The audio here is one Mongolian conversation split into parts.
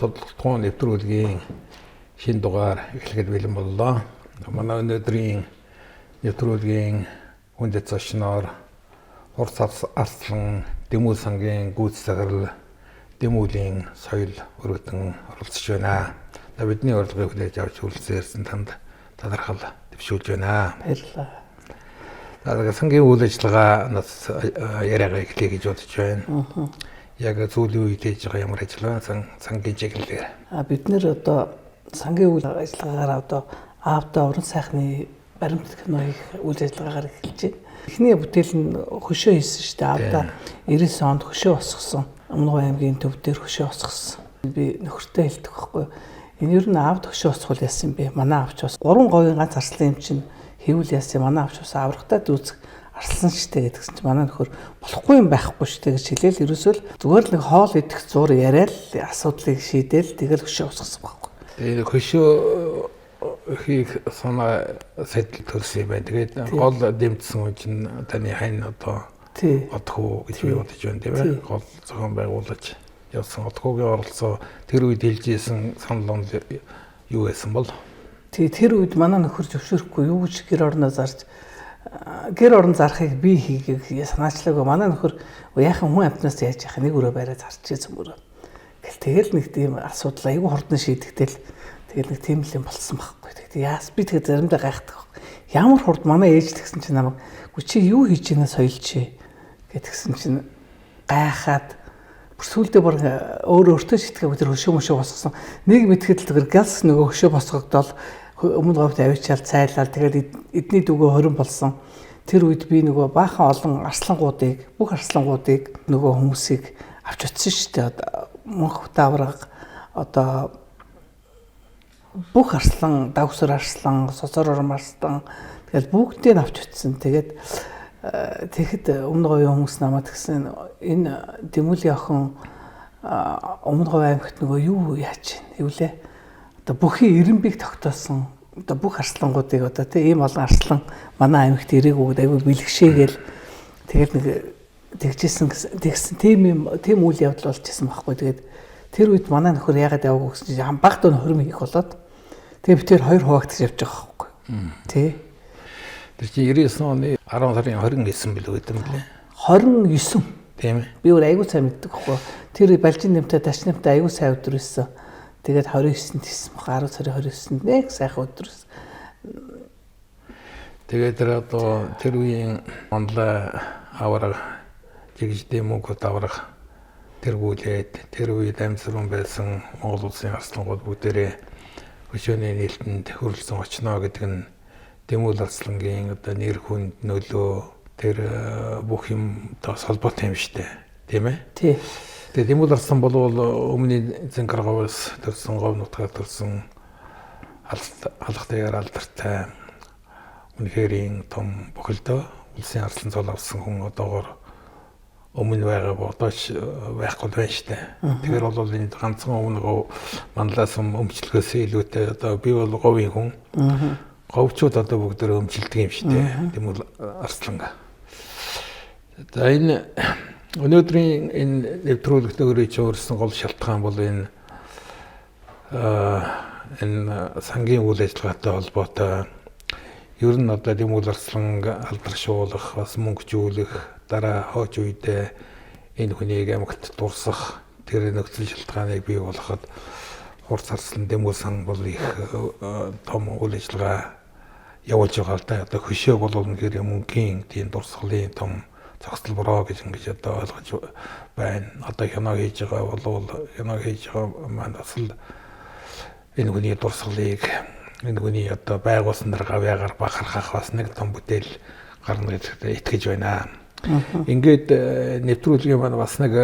Цодлогдхон нэвтрүүлгийн шинэ дугаар эхлэхэд бэлэн боллоо. Манай өнөөдрийн нэвтрүүлгийн хүндэт зочноор Хурц Арслан Дэмүү сангийн гүйцэтгэл Дэмүүлийн соёл өргөдөн оролцож байна. Бидний урилгыг хүлээж авч хүрэлцэн танд талархал төвшүүлж байна. Баярлалаа. За сангийн үйл ажиллагаанаас яриагаа эхлэе гэж бодож байна. Яг сүүлийн үед хийж байгаа ямар ажиллагаа сангийн чиглэлээр. Бид нэр одоо сангийн үйл ажиллагаагаар одоо аавда уран сайхны баримт кино их үйл ажиллагаагаар эхэлж байна. Эхний бүтээл нь хөшөө хийсэн шүү дээ. Аавда 99 онд хөшөө босгосон. Өмнөг аймгийн төв дээр хөшөө босгосон. Би нөхөртөө хэлдэг байхгүй. Энэ юу н аавд хөшөө босгол яасан бэ? Манай аавч бас 3 говийн ганц арслан юм чинь хэвүүл яасан. Манай аавч бас аврагтаа дүүцэх арслан штэ гэдгсэн чинь манай нөхөр болохгүй юм байхгүй штэ гэж хэлээл ерөөсөө л зүгээр л нэг хоол идэх зур яриад асуудлыг шийдээл тэгэл хөшөө босгосон байхгүй. Тэгээд хөшөө хийх санаа сэтэл төрсөн юм байна. Тэгээд гол дэмжсэн хүн чинь таны хань одоо одхоо гэж би бодож байна тийм ээ. Гол зохион байгуулж явсан одхоогийн оролцоо тэр үед хэлжсэн санал юу байсан бол тэр үед манай нөхөр зөвшөөрөхгүй юу гэж гэр орон зарахыг би хийгээ санаачлаагүй. Манай нөхөр яахан хүн амтнаас яаж яах нэг өрөө байраа зарчихсан мөрөө. Тэгэл нэг тийм асуудал айгүй хурдан шийдэгдэл тэгэл нэг тийм л юм болсон байхгүй. Тэгээд яас би тэгээд заримдаа гайхдаг. Ямар хурд манай ээж тэгсэн чинь намайг чи юу хийж ийна соёлч гэдгсэн чинь гайхаад сүүлдээ бүр өөртөө шитгээ өдөр хөшөө мөшөө босгосон. Нэг мэдхэд л тэр галс нөгөө хөшөө босгогдол өмнө говьд авчаал цайлал тэгээд эдний дөгөө хорин болсон. Тэр үед би нөгөө баахан олон бүх арслангуудыг нөгөө хүмүүсийг авч утсан шүү дээ. Мөнх тавраг одоо бүх арслан, давсар арслан, соцор ором арслан тэгээд бүгдийг авч утсан. Тэгээд тэгэхэд өмнө говийн хүмүүс намайг тэгсэн энэ Дэмүүлийн охин өмнө говийн аймагт нөгөө юу яаж вэ? Эвлээ. Одоо бүхий 90-ийг тогтоосон одоо бүх арслангуудыг одоо тийм олон арслан манай аймагт ирээгүүд аягүй бэлгшээгээл тэгэл нэг тэгсэн тийм үйл явдал болчихсон байхгүй. Тэгээд тэр үед манай нөхөр яагаад яваагүй гэсэн чинь баг дон хөрм хийх болоод тэгээд би тэр хоёр хуваагдаж явж байгаа байхгүй. Тэ. Тэр чинь 99 оны 10 сарын 29 билүү гэдэг юм лээ. 29. Тийм ээ. Би өөр аягүй сайн мэддэг байхгүй. Тэр Балжин нэмтэй тач нэмтэй аягүй сайн өдөр өссөн. Тэгээд 29-нд хийсэн баг 10 сарын 29-нд нэг сайхан өдрөөс. Тэгээд тэр үеийн онлайн авраг жигж Дэмүүгт авраг тэргүүлээд тэр үед амьсран байсан Монгол улсын арслангууд бүгдээрээ хөшөөний нээлтэнд хүрэлцэн очно гэдэг нь Дэмүүл арслангийн одоо нэр хүнд нөлөө тэр бүх юмтай холбоотой юм штэ тийм ээ. Тий. Тэгээд Дэмүүл арслан бол өмнөний Зэнгарговоос төрсэн говь нутгаар төрсэн алхтайгаар алдартай үнэхээр том бохилдоо улсын арслан цол авсан хүн одоогоор өмнө байгаа бодож байхгүй байна штэ. Тэгэхээр бол энэ ганцхан өмнө манлаас өмчлөхөөс илүүтэй одоо би бол говийн хүн. Говьчууд одоо бүгдөө өмчлөдөг юм штэ. Дэмүүл арсланга. За энэ өнөөдрийн энэ нэвтрүүлэгт өөрөж өөрсөн гол шалтгаан бол энэ сангийн үйл ажиллагаатай холбоотой ер нь одоо Дэмүүл арслан алдаршуулах бас мөнгөжүүлэх дараа хойч үедээ энэ хүнийг амьгт дурсах тэр нөхцөл шалтгааныг бий болгоход Хурц Арслан Дэмүүл сан бол их том үйл ажиллагаа явуулж байгаа л да. Одоо хөшөө бол үнэхээр мөнгөний тийм дурсгалын том зохицол бороо гэж ингэж одоо ойлгож байна. Одоо кино хийж байгаа бол кино хийж байгаа маань бас л энэ хүний дурсгалыг энэ хүний одоо байгуулсан дараа гавьяагаар бахархах бас нэг том бүтээл гарна гэж итгэж байна. Ингээд нэвтрүүлгийн маань бас нэг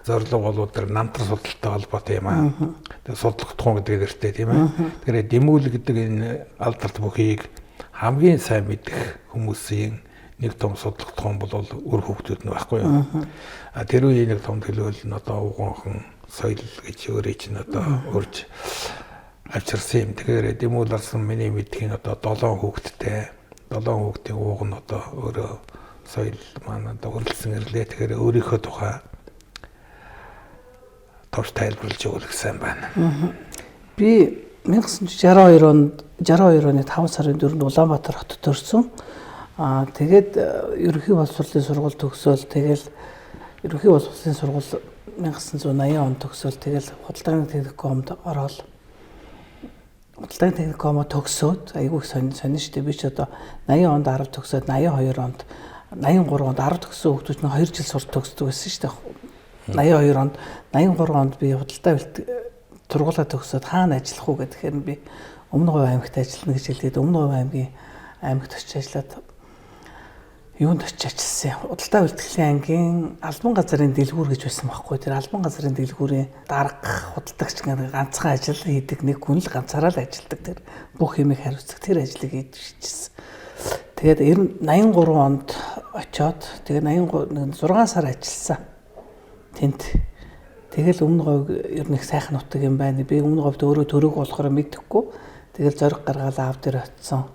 зорилго бол тэр намтар судалтай холбоотой юм аа. Тэр судлагдсан гэдэг нэртэй тийм ээ. Тэгэхээр Дэмүүл гэдэг энэ алдарт бүхийг хамгийн сайн мэдэх хүмүүсийн нэг том судлагдсан бол үр хөвгтүүд нь байхгүй юу. Тэр үеийн нэг том төлөөлөл нь одоо угонхон соёл гэж өөрөө чинь одоо урьж авчирсан юм. Тэгэхээр Дэмүүл арслан миний мэдхийн одоо 7 хүүхэдтэй 7 хүүхдийн ууг нь одоо өөрөө соёл маань одоо хөрөлдсөн ирлээ. Тэгэхээр өөрийнхөө тухай хавч тайлбарлаж өгөх сайн байна. Би 1962 онд 62 оны 5 сарын 4-нд Улаанбаатар хотод төрсөн. Тэгээд ерөнхий боловсролын сургууль төгсөөл тэгэл ерөнхий боловсролын сургууль 1980 онд төгсөөл тэгэл худалдааны техникумд ороод худалдааны техникумоо төгсөөд айгүй сонин штэ би ч одоо 80 онд 10 төгсөөд 82 онд 83 онд 10 төгссөн хүүхдүүд нь 2 жил сурч төгсдөг байсан штэ. 82 онд 83 онд би худалдаа сургуулаа төгсөөд хаана ажиллах уу гэхээр би Өмнө Говь аймагт ажиллана гэж хэлээд Өмнө Говь аймгийн аймагт очиж ажиллаад юунд очиж ажилласан. Худалдаа бэлтгэлийн ангийн албан газрын дэлгүүр гэж байсан байхгүй. Тэр албан газрын дэлгүүрийн дарга худалдагч гэдэг ганцхан ажил хийдэг нэг хүн л ганцаараа л ажилладаг. Тэр бүх юмыг хариуцдаг тэр ажлыг хийж шижсэн. Тэгээд 83 онд очиод тэгээд 6 сар ажилласан. Тэнт тэгэл Өмнө Говь ер нь их сайхан нутаг юм байна. Би Өмнө Говьд өөрөө төрөг болохоор мэдэхгүй. Тэгэл зориг гаргаад аав дээр очисон.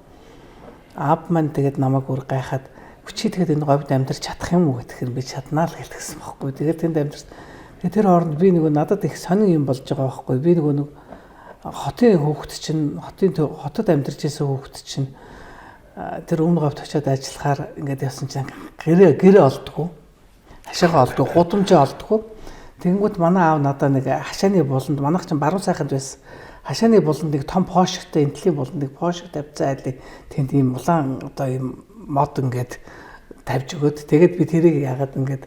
Аав маань тэгээд намайг бүр гайхаад "Чи тэгээд энэ говьд амьдарч чадах юм уу?" гэхээр би чаднаа л гэлтгсэн байхгүй. Тэгээд тэнд амьдарч. Тэгээд тэр хооронд би нөгөө надад их сонин юм болж байгаа байхгүй. Би нөгөө хотын хүүхэд чинь хотод амьдарч байсан хүүхэд чинь тэр Өмнө Говьд очиод ажиллахаар ингээд явсан чинь гэрээ олдгоо. Хашаага олдгоо, гудамжаа олдгоо. Тэнгүүд манай аав надаа нэг хашааны буланд манайх чинь баруун сайханд байсан. Хашааны буланд нэг том пошигтэй энтлийн буланд нэг пошиг тавьцсан айлыг тэнд ийм улаан одоо ийм мод ингээд тавьж өгөөд тэгээд би тэрийг яагаад ингээд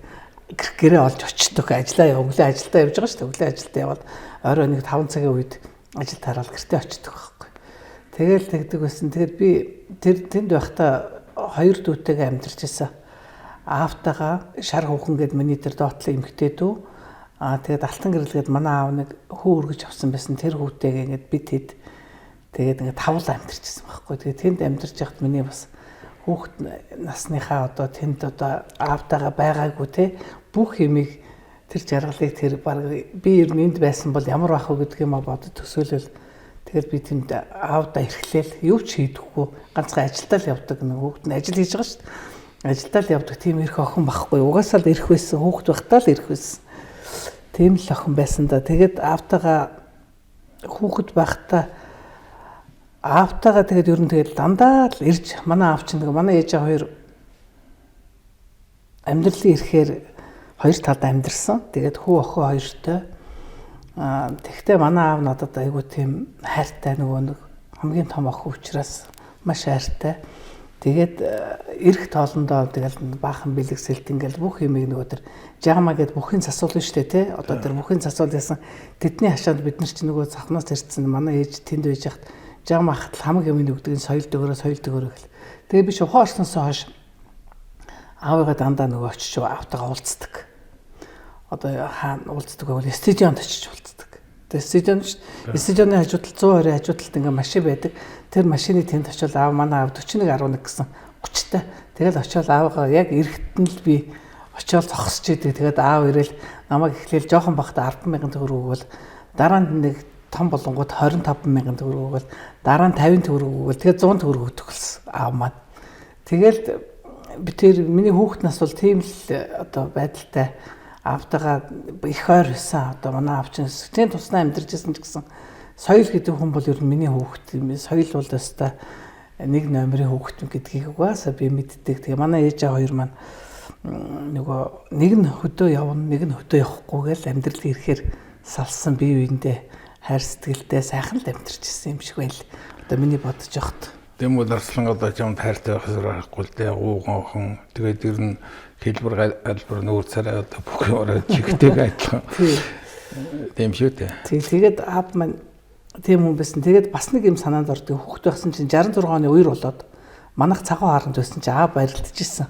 гэрээ олж очдог ажиллаа өглөө ажилдаа явж байгаа шүү дээ. Өглөө ажилдаа яваад орой нэг 5 цагийн үед ажил тараал гэртээ очдог байхгүй. Тэгэл тэгдэг байсан. Тэгээд би тэнд байхдаа 2 дүүтэйгээ амьдарч байсан. Аавтайгаа шар хүүхэн гээд миний тэр доотлын эмэгтэй дүү. Тэгээд алтан гэрэлгээд манай аав нэг хүү өргөж авсан байсан. Тэр хүүтэйгээ ингээд бид хэд тэгээд ингээд тавлаа амьдарчсан байхгүй. Тэгээд тэнд амьдарч яхад миний бас хүүхэд насныхаа одоо тэнд одоо аавтайгаа байгаагүй те бүх юмыг тэр жаргалыг тэр баг би ер нь энд байсан бол ямар байх вэ гэдг юм бодод төсөөлөл тэгээд би тэнд аавдаа эрхлээл юу ч хийдэггүй ганцхан ажилдаа л явдаг нэг хүүхэд нь ажил хийж байгаа шүү дээ. Ажилдаа л явдаг тийм эрх охин байхгүй. Угаасаа л эрх байсан хүүхэд байхдаа л эрх байсан. Тийм л охин байсан да. Тэгээд аавтайгаа хүүхэд байхдаа аавтайгаа тэгээд ер нь тэгээд дандаа л ирж манай аав чинь манай ээж хоёр амьдралын ирэхээр хоёр талд амьдэрсэн. Тэгээд хүү охин хоёртой. Тэгтээ манай аав надад айгүй тийм хайртай нөгөө нэг хамгийн том охин учраас маш хайртай. Тэгээд эрэх тоолондоо тэгэл баахан бэлэгсэлт ингээл бүх юмыг нөгөө тэр жаама гэд бүхин засуулна штэ тий. Одоо тэр бүхин засуул ясан тэдний хашаанд бид нар чи нөгөө цахнаас ирсэн манай ээж тэнд байж хахад жаама хатал хамаг юм нөгдөг соёл дөгөрөө гэл. Тэгээ би шухааснаасаа хойш аавыгаа дандаа нөгөө очиж аавтайгаа уулздаг. Одоо хаана уулздаг вэ? Стадионд очиж уулздаг. Тэгээ стадионы хажуудал 120 хажуудалд ингээ машин байдаг. Тэр машины тэнд очиод аав манай аав 4111 гэсэн 30-тай. Тэгэл очиод аавгаа яг эрэхтэн л би очиод зогсож идэг. Тэгээд аав ирээл намайг эхлээл жоохон бахта 10,000 төгрөг өгвөл дараа нь нэг том болонгууд 25,000 төгрөг өгвөл дараа нь 50 төгрөг өгвөл тэгээд 100 төгрөг өгдөг болсон аав маань. Тэгэл би тэр миний хүүхэд нас бол тийм л одоо байдалтай аавтайгаа их ойр байсан. Одоо манай аав чинь сэтгэлийн туснаа амьдарч байсан ч гэсэн соёл гэдэг хүн бол ер нь миний хүүхэд юм. Соёл бол өстой нэг номерын хүүхэд гэдгийг угаасаа би мэддэг. Тэгээ манай ээж хоёр маань нөгөө нэг нь хөдөө явна, нэг нь хөдөө явахгүй гэл амьдрал ирэхээр салсан бие биендээ хайр сэтгэлдээ сайхан л амьдарч ирсэн юм шиг байл. Одоо миний бодож явахад. Дэмүүд арслан одоо чамд хайртай байх зэрэг байхгүй л дээ. Уугонхон тэгээд ер нь хэлбэр альбар нүүр царай одоо бүх орой чигтэйг адилхан. Тийм шүү дээ. Тэгээд аав маань тийм хүн байсан. Тэгээд бас нэг юм санаанд ордог. Хүүхэд байсан чинь 66 оны үер болоод манайх цагаан харант байсан чинь аав баярлаж ирсэн.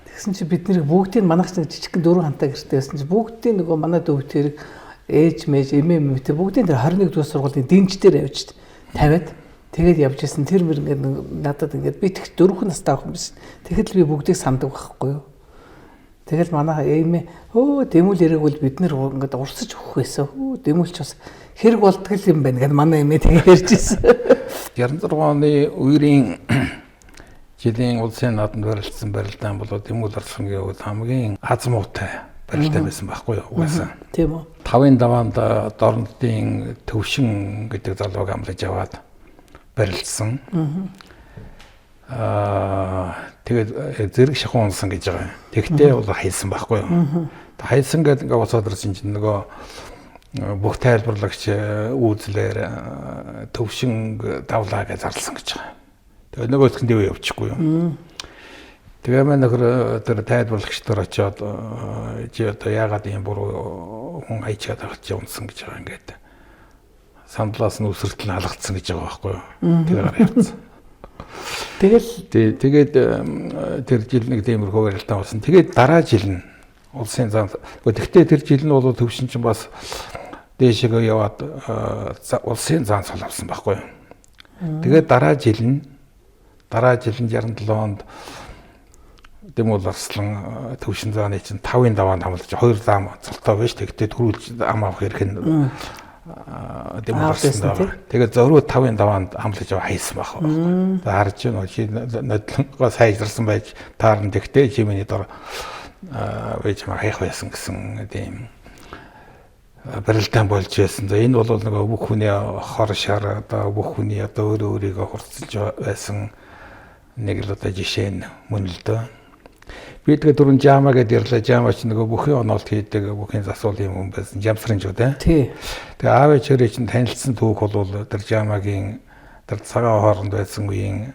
Тэгсэн чинь бид нэр бүгдийг манайх чинь жижигхэн 4 хантай гэртээ байсан чинь бүгдийг нөгөө манай дүү тэр ээж мэж эмээ тэр бүгдийн тэр 21 дугаар сургуулийн дэнж дээр явж тавиад тэгээд явж исэн тэр мөр ингээд надад ингээд би тэгт 4 настай авах юм биш. Тэгэхэд л би бүгдийг санддаг байхгүй юу. Тэгэл манай эмээ дэмүүл ирэгвэл бид нэр ингээд урсаж өгөх байсан. Дэмүүлч бас хэрэг болдгоо юм байна гэд манай эмээ тэгээд ярьж исэн. 66 оны үерийн жилийн улсын наадамд барилдсан барилдаан болоод дэмүүл арслангийн хувьд хамгийн аз муутай барилдаа байсан байхгүй юу угаасаа. Тийм үү. 5-ын даваанд дорнодын Төвшин гэдэг залууг амлаж аваад барилдсан. Тэгээд зэрэг шахуун унсан гэж байгаа. Тэгтээ бол хайсан байхгүй юу? Хайсан гэдэг ингээ босоод ирсэн чинь нөгөө бүх тайлбарлагч үзлэр Төвшин давлаа гэж зарласан гэж байгаа. Тэгээд нөгөө хэсгэнд юу явчихгүй юу? Тэгээ маань нөхөр тэр тайлбарлагч төр очиод чи одоо яагаад ийм буруу хүн хайчаад авах чи унсан гэж байгаа ингээд сандлаас нь үсэртэл алгацсан гэж байгаа байхгүй юу? Тэгээ явцсан. Тэгээд тэр жил нэг тиймэрхүү ярилтаа болсон. Тэгээд дараа жил нь улсын зам. Гэхдээ тэр жил нь бол Төвшин чинь бас дээшээ яваад улсын зам солиулсан байхгүй юу? Тэгээд дараа жил нь 67 онд Дэм Уларслан Төвшин зааны чинь 5-ын даваанд амлаж 2 зам цолтой байж тэгтээ төрүүлж ам авах хэрэг нь Дэм Уларслан. Тэгээд зөрүү 5-ын даваанд амлаж хайсан байх. За харж байна чи нодлонгоо сайжирсан байж таарна тэгтээ чимэний дор байж хайх байсан гэсэн тийм барилдаан болж байсан. За энэ бол нөгөө бүх хүний хор шар одоо бүх хүний одоо өөрийгөө хурцлж байсан нэг л одоо жишээ нь мөн л дөө. Би тэгээд дөрөв жама гэдээ ярьлаа. Жама ч нөгөө бүхэн онолт хийдэг бүхэн засвал юм байсан. Жамсрын ч үү. Тий. Тэгээ аав ээжээрээ чинь танилцсан түүх бол тэр жамагийн тэр цагаан хооронд байсан үеийн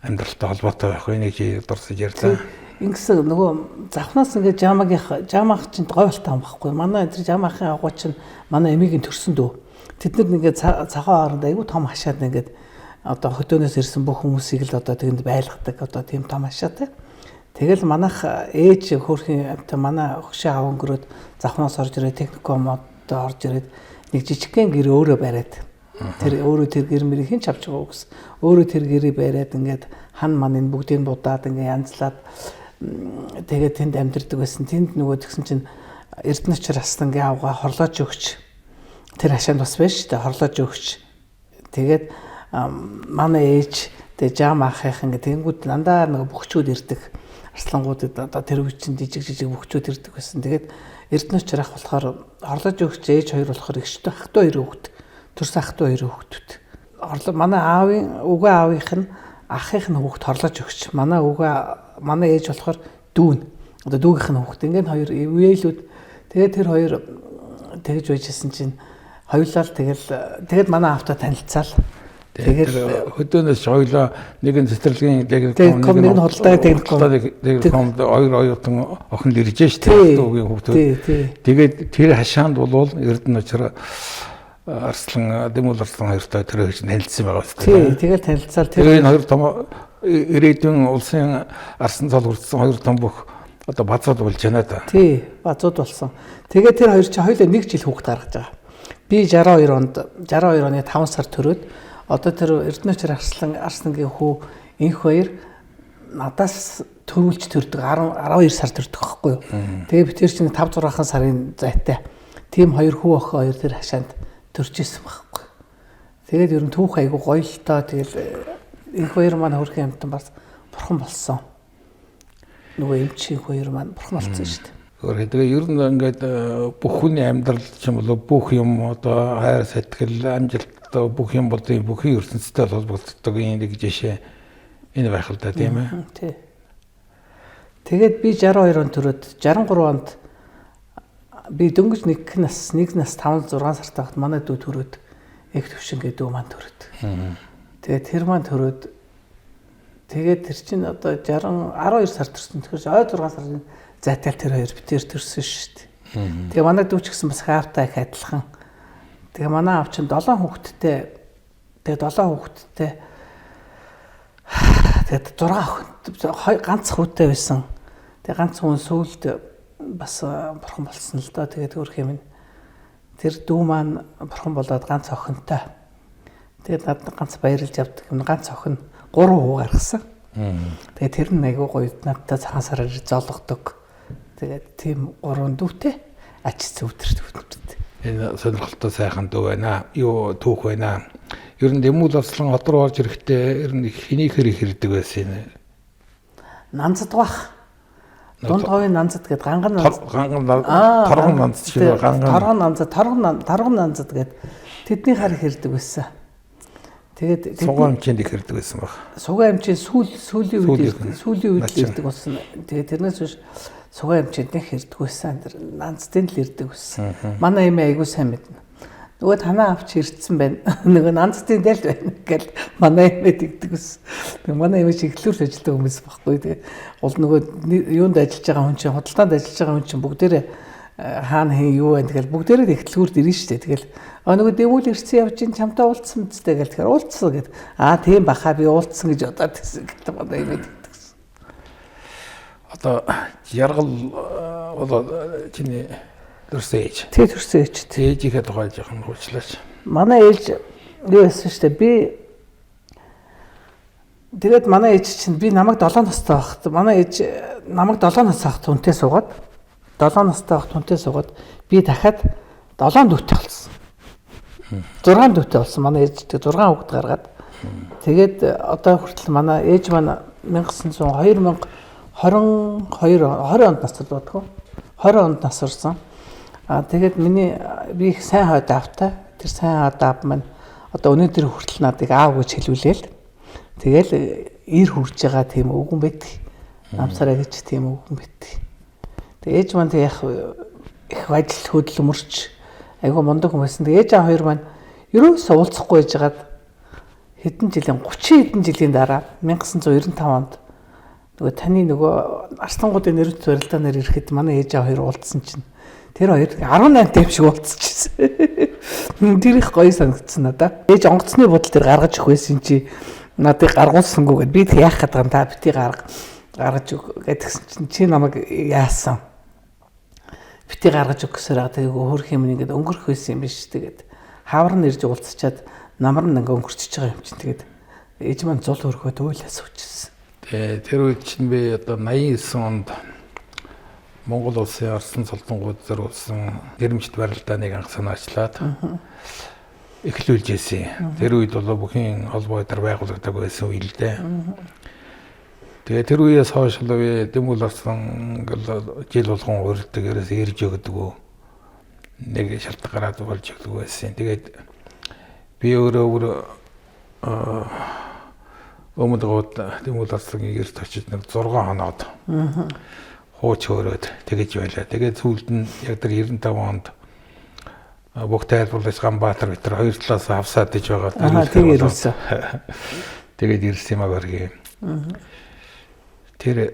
амьдралтай холбоотой байх. Энийг чи дурсаж ярьлаа. Ингэсэн нөгөө завхнаас ингээд жамаах чинь гойлтой юм баггүй. Манай тэр жамаахын агуу чинь манай эмигийн төрсөн дөө. Тэд нар ингээд цагаан хооронд айгүй том хашаад ингээд одоо хөдөөнөөс ирсэн бүх хүмүүсийг л одоо тэнд байлгадаг одоо тийм том хашаатай. Тэгэл манайх ээж хөрхийн амтаа манай өгшөө аав өнгөрөөд завхнаас орж ирээд техникумод орж ирээд нэг жижигхэн гэр өөрөө бариад тэр өөрөө тэр гэр мэрийг хэн ч авч байгаа гэсэн. Өөрөө тэр гэрээ бариад ингээд хан ман энэ бүгдийг будаад ингээд янзлаад тэгээд тэнд амьдэрдэг байсан. Тэнд нөгөө тэгсэн чинь Эрдэнэчэр Аслангийн аавга хорлоож өгч тэр хашаанд бас байж тэ хорлоож өгч тэгээд манай ээж тэг жам ахих ингээд тэнгууд дандаа нөгөө бөхчүүд ирдэг. Арслангуудад одоо тэр үе чинь жижиг бөхчүүд ирдэг байсан. Тэгээд Эрдэнэчэр ах болохоор хорлоож өгч ээж хоёр болохоор ихтэй ахтай хоёр хүүхэд төрс ахтай хоёр хүүхдүүд. Манай аавын өвгөө аавынх нь ахих нь хүүхэд хорлоож өгч манай ээж болохоор дүүн одоо дүүгийнх нь хүүхэд ингээд хоёр үеэлүүд тэгээд тэр хоёр тэгж байжсэн чинь хоёулаа л тэгээд манай аавтай танилцаал. Тэгээд хөдөөнөөс хоёлоо нэгэн цэцэрлэгийн техникум нэг нь худалдааны техникумд оюутан охин л ирж штэ дүүгийн хүүхдүүд. Тэгээд тэр хашаанд бол Эрдэнэчэр Арслан Дэм Уларслан хоёртой тэр гэж танилцсан байгаа үстэй. Тэгээд танилцаал тэр энэ хоёр том ирээдүйн улсын арсан цол хүртсэн хоёр том бүх одоо базууд болж байна да. Тий, базууд болсон. Тэгээд тэр хоёр чи хоёулаа нэг жил хүүхд гаргаж байгаа. Би 62 оны 5 сар төрөөд одоо тэр Эрдэнэчэр Арслангийн хүү энх хоёр надаас төрүүлж төрдөг 12 сар төрдөг байхгүй юу. Тэгээ би тэр чинь 5-6 сарын зайтай. Тим хоёр хүү охин хоёр тэр хашаанд төржсэн байхгүй. Тэгээд ер нь түүх айгу гоё л тоо. Тэгэл энх хоёр маань хөрхийн амтан бас бурхан болсон. Нөгөө эмчийн хоёр маань бурхан болсон шүү дээ. Тэгээ ер нь ингээд бүх хүний амьдрал ч юм бол бүх юм одоо хайр сэтгэл амжилт бүх юм бол бүхий ертөнцтэй холбогддог нэг жишээ энэ байх л да тийм ээ. Тий. Тэгээд би 62 онд төрөөд 63 онд би дөнгөж нэг нас 5-6 сартай байхад манай дүү төрөөд их төвшин гэдэг дүү маань төрөөд. Тэгээд тэр маань төрөөд тэгээд тэр чинь одоо 12 сар төрсөн. Тэгэхээр 6 сарын зайтал тэр хоёр битэр төрсөн шүү дээ. Тэгээ манай дүү ч гэсэн бас хаавтай их адилхан. Тэгээ манай аав чинь 7 хүүхэдтэй. Тэгээд 6 охин ганц хүүтэй байсан. Тэгээ ганц хүн сүүлд бас бурхан болсон л доо. Тэгээд өөр хэм тэр дүү маань бурхан болоод ганц охинтой. Тэгээд надад ганц баярлж авдаг юм. Ганц охин 3 хүү гаргасан. Тэгээд тэр нь айгүй гоё надтай цагаан сараар зоолгодог. Тэгээд тийм 3 дүүтэй ач зүвдэрт. Энэ сонирхолтой сайхан дүү байна. Юу түүх байна. Ер нь Дэм Уларслан хот руу орж ирэхдээ ер нь хинийхэр их ирдэг байсан юм. Нанцад бах. Дунд говийн нанзад гэдэг ганган нанзад. Торгон нанзад шиг торгон нанзад гэдэг тэдний хар хэрдэг байсан. Тэгээд сугаан амчинд их хэрдэг байсан баг. Сугаан амчийн сүүлийн үед ирдэг болсон. Тэгээд тэрнээс биш сугаан амчинд их хэрдэг байсан. Тэр нанздын л ирдэг байсан. Манай эмээ айгуу сайн мэднэ. Нөгөө танаа авч ирсэн байна. Нөгөө нанздын дэл байна гэл манай эмээ тэгдэг байсан. Тэгээ манай эмээ чиглэлээр ажилладаг хүмүүс баггүй. Тэгээ гол нөгөө юунд ажиллаж байгаа хүн чинь худалдаанд ажиллаж байгаа хүн чинь бүгдээрээ хаана хин юу байна тэгэл бүгдээрээ ихтлгүүрд ирнэ шүү дээ. Тэгэл нөгөө дэвүүл ирсэн явж ин чамтай уулзсан мэт гэл тэгэхээр уулзсан гэд тийм баха би уулзсан гэж бодоод байсан гэдэг манай эмээ тэгдэгсэн. Одоо яргал одоо чиний төрсөн ээж. Тэг төрсөн ээж. Ээжийнхээ тухай жоохон хуучлаач. Манай ээж юу байсан шүү дээ. Би тэгээд манай ээж чинь би намайг 7 настай байхад манай ээж намайг 7 настай байхад түнтэй суугаад 7 настай байхад түнтэй суугаад би дахиад 7 дүүтэй болсон. 6 дүүтэй болсон. Манай ээж 6 хүүхэд гаргаад тэгээд одоо хүртэл манай ээж манай 2022 онд насрлуудгүй 20 онд насарсан. Тэгээд би их сайн хойд аавтай. Тэр сайн хойд аав маань одоо өнөөдөр хүртэл надыг аав гэж хэлүүлээл. Тэгэл ир хурж байгаа тийм үгэн байдаг. Намсараа гэж тийм үгэн байдаг. Тэгээд ээж маань яг их ажил хөдөлмөрч айгу мундаг хүн байсан. Тэгээд ээж аав хоёр маань ерөөсөө уулзахгүй байжгаад хэдэн 30 хэдэн жилийн дараа 1995 онд нөгөө таны нөгөө арслангуудын нэрвэт барилдаанаар ирэхэд манай ээж аав хоёр уулзсан чинь тэр хоёр 18 дэм шиг уулзчихсан. Тэр их гоё санагдсан надаа. Ээж онгоцны бодол дээр гаргаж өгөх байсан чи надыг гаргуулсангүй гэд би тэг яах гэдэг юм та бити гаргаж өг гэдгсэн чинь чи намайг яасан. Бити гаргаж өг гэсээр тэгээ хөрх юм ингээд өнгөрөх байсан юм биш тэгээд хавар нь ирж уулзчаад намар нь ингээд өнгөрчихөж байгаа юм чинь тэгээд ээж маань зул өргөөд өөлөөс өчсөн. Тэр үед чинь би одоо 89 онд Монгол улсын Орсон солонгууд зориулсан нэрмжит барилдааныг анх санаачлаад эхлүүлж ирсэн. Тэр үед бол бүхэн холбоо өдр байгуулагддаг байсан үйл дээ. Тэгээ тэр үеэс хойш л Дэвүүл Орсон жил болгон урьддаг ерөөс ирж өгдөг. Нэг шалтгаан гараад болж өгдөг байсан. Тэгээд би өөрөө өмнөд Дэвүүл Орсонгийн эрт очиж нэг 6 хоноод хууч хөөрөөд тэгэж байлаа. Тэгээд сүүлд нь яг тэр 95 онд бүх тайлбарлаж Ганбаатар битэр хоёр талаас авсаад иж байгаа. Тэгээд ирсэн. Тэгээд ирсэн юм аа барги. Тэр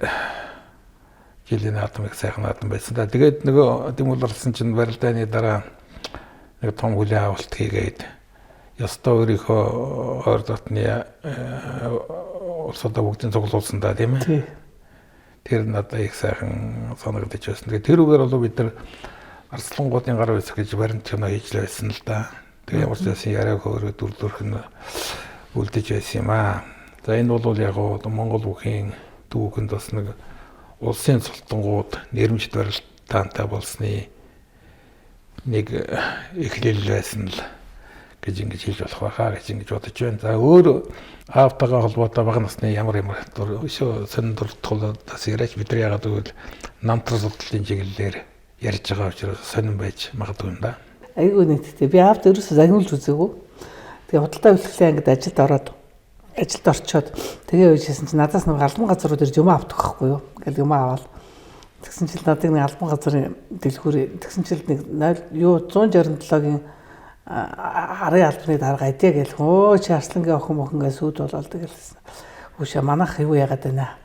жилийн наадам их сайхан наадам байсан да. Тэгээд нөгөө Дэвүүл Орсон чинь барилдааны дараа нэг том хүлээн авалт хийгээд ёстой өөрийнхөө ойр дотны улсуудаа бүгдийн цуглуулсан да тийм ээ. Тэр надад их сайхан санагдаж байсан. Тэгээд тэр үгээр бол бид нар арслангуудын гар үсэх гэж баримт кино хийж л байсан л да. Тэгээд ямар ч байсан яриаг хөөрөө дүрдүрх нь үлдэж байсан юм аа. За энэ бол яг Монгол бүхийн дүүхэнд бас нэг улсын султангууд нэрмжит барилдаантай болсны нэг эхлэл байсан л гэж ингэж хийж болох байхаа гэж ингэж бодож байна. За өөр аавтайгаа холбоотой бага насны ямар сонин дуртгалаас яриач бид нар яагаад гэвэл намтар судлалын чиглэлээр ярьж байгаа учраас сонин байж магадгүй юм да. Айгүй нэгтэй. Би аавд ерөөсөө загнуулж үзээгүй. Тэгээ худалдаа үйлчлэлийн ангид ажилд орчоод тэгээ үжсэн чинь надаас нэг албан газрууд ирж юм авдаг байхгүй юу. Ингээл юм аваад тэгсэн чинь надад нэг албан газрын дэлгүүр тэгсэн чинь нэг 167-гийн арын албаны дарга адья гэл хөө чи арслангийн охин мохингаа сүйд болоод тэгэлсэн. Үшээ манайх юу яагаад байна.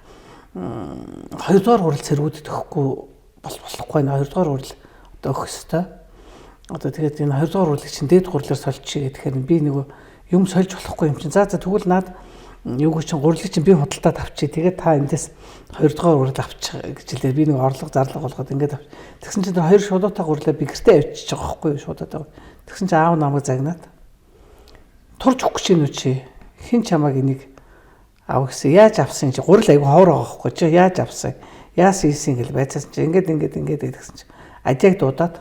2 дугаар хурал цэргүүдэд өгөхгүй болохгүй нэ 2 дугаар хурал одоо өгөх ёстой. Одоо тэгээд энэ 2 дугаар хурлыг чинь дээд хурлаар сольчих гэхээр би нөгөө юм сольж болохгүй юм чинь. За тэгвэл наад юуг чинь гурлыг чинь би худалдаад авчий. Тэгээд та эндээс 2 дугаар хурал авчих гэж хэлээ. Би нэг орлого зарлага болгоод ингээд тэгсэн чинь 2 шуудуутай гурлаа би гэртээ авчиж байгаа байхгүй юу шуудаад. Тэгсэн чинь аав намайг загнаад турж өгөх гэж юм чи хэн чамааг энийг ав гэсэн яаж авсан чи гурил айгу ховор байгаа байхгүй чи яаж авсан яасан ийсэн гэл байцаасан чи ингээд гэсэн чи адяг дуудаад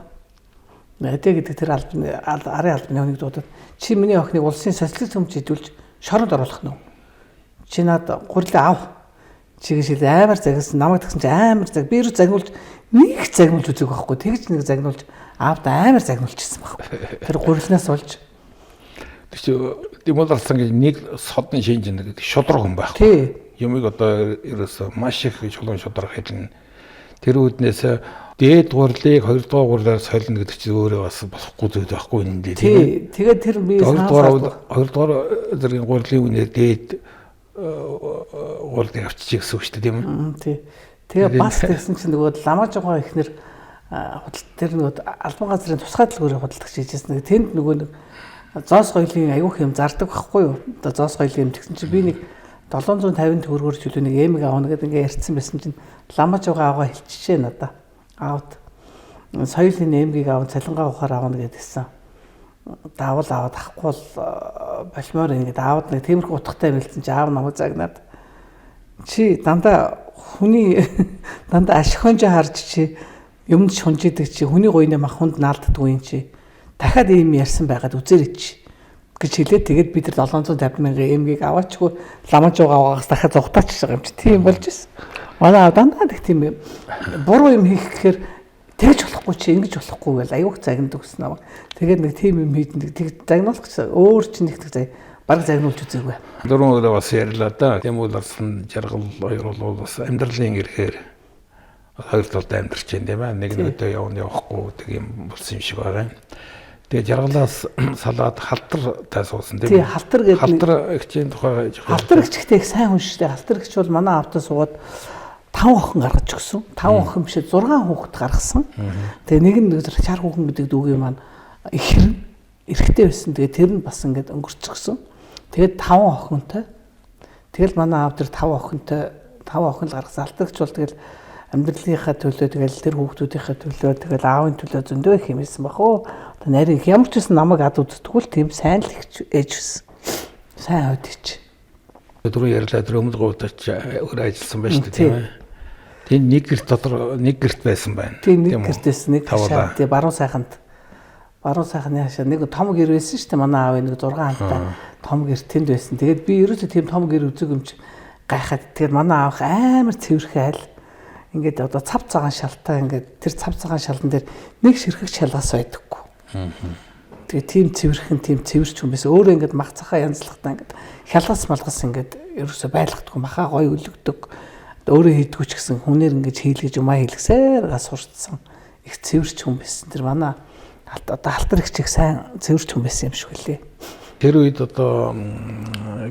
адяг гэдэг тэр арын албаны хүнийг дуудаад чи миний охиныг улсын социалист өмч хэдүүлж шоронд оруулах нь чи над гурилаа ав Чигээр шил амар загсан намайг тэгсэн чи амар цаг би юу загнуулж нэг загнуулж үзег байхгүй. Тэгж нэг загнуулж аавд амар загнуулчихсан байхгүй. Тэр гурилнаас болж. Тийм бол алсан гэж нэг содны шинж нэг шудраг хүн байхгүй. Тий. Юмыг одоо ерөөсө маш их чулуун шудраг хэлнэ. Тэр үүднээс дээд гурлыг 2 дугаар гурлаар солино гэдэг чинь өөрөө бас болохгүй зүйл байхгүй юм дээ. Тий. Тэгээд тэр би 2 дугаар зэргийн гурлын үнээр дээд гурлыг авчиж гэсэн үг шүү дээ тийм үү? Тий. Тэгээ бас тэгсэн чинь нөгөө ламаж байгаа ихнэр худалд тэр нөгөө албан газрын тусгай төлгөөрийн худалдагч хийжсэн. Тэнд нөгөө нэг зоос гоёлын аюух юм зардаг байхгүй юу? Одоо зоос гоёлын юм тэгсэн чинь би нэг 750 төгрөгөөр чөлөө нэг эмэг аавна гэдэг ингээ ярьсан байсан чинь ламаж байгаа аваа хэлчихжээ надаа. Аавд соёлын эмгийг аав цалингаа ухаар аавна гэдээсэн. Даавал аваад ахгүй бол болмоор ингээд аавд нэг тиймэрхүү утгатай мэлцэн чи аав намайг загнаад чи дандаа хүний дандаа ашихонж харж чи юмд шунжидаг чи хүний гойны махунд наалддаг юм чи дахиад ийм ярьсан байгаад үзээрэй чи гэж хэлээд тэгээд бид нар 750 мянган эмгийг аваачгүй ламаж байгаагаас дахиад зугатаач байгаа юм чи тийм болж ирсэн. Манай аав дандаа тэг тийм буруу юм хийх гэхээр тэгж болохгүй чи ингэж болохгүй байл аюух загнадаг гэсэн аа. Тэгээд нэг тийм юм хийдэн тэг загнуулах гэсэн өөр чинь нэг тэг баг загнуулж үзээгүй. Дөрөв өдрөө бас ярьлаа да. Тийм бол алсан жаргал хоёр бол бас амьдралын ирэхээр хоёр талд амьдарч байна тийм ээ. Нэг нь өдөө явна явахгүй гэдэг юм болсон юм шиг байгаа. Тэгээд жаргалаас салаад халтар суусан тийм ээ. Тий халтар гэдэг халтар ихчийн тухай халтар ихчтэй их сайн хүн шүү дээ. Халтар ихч бол манай аавтаа суугаад 5 охин гаргаж өгсөн. 5 охин бишээ 6 хүүхэд гаргасан. Тэгээ нэг нь чар хүүхэн гэдэг дүүгийн маань ихэр эрэгтэй байсан. Тэгээ тэр нь бас ингээд өнгөрчихсөн. Тэгээд 5 охинтой. Тэгэл манай аав тэр 5 охинтой 5 охин л гаргасан. Алдарч бол тэгэл амьдралынхаа төлөө тэгэл тэр хүүхдүүдийнхээ төлөө тэгэл аавын төлөө зөндөө их хэмээсэн баг оо. Одоо нарийн ямар ч байсан намайг ад үздэггүй л тийм сайн л ээж байсан. Сайн хойд ич. Түрүү ярьлаа тэр өмнө гуйтач өөр ажилласан байж тээ тийм ээ. Тийм нэг гэрт дотор нэг гэрт байсан байна. Тийм нэг гэртээс нэг хашаа тийм баруун сайхны хашаа нэг том гэр байсан шүү дээ. Манай аав нэг 6 хамтаа том гэр тэнд байсан. Тэгээд би ерөөсөө тийм том гэр үзег юм чи гайхаад тэгээд манай аав амар цэвэрхэн айл ингээд одоо цав цагаан шалтаа ингээд тэр цав цагаан шалан дээр нэг ширхэг шалгаас байдаггүй. Тэгээ тийм цэвэрч хүн байсан. Өөрөө ингээд мах цахаа янзлахтаа ингээд хялгас малгас ингээд ерөөсөө байлгахдаггүй махаа гоё өлөгдөг. Өөрөө хийдгүү ч гэсэн хүнээр ингээд хийлгэж юмаа хийлгсээр гас сурцсан. Их цэвэрч хүн байсан. Тэр манай одоо халтар их чих сайн цэвэрч хүн байсан юм шиг үлээ. Тэр үед одоо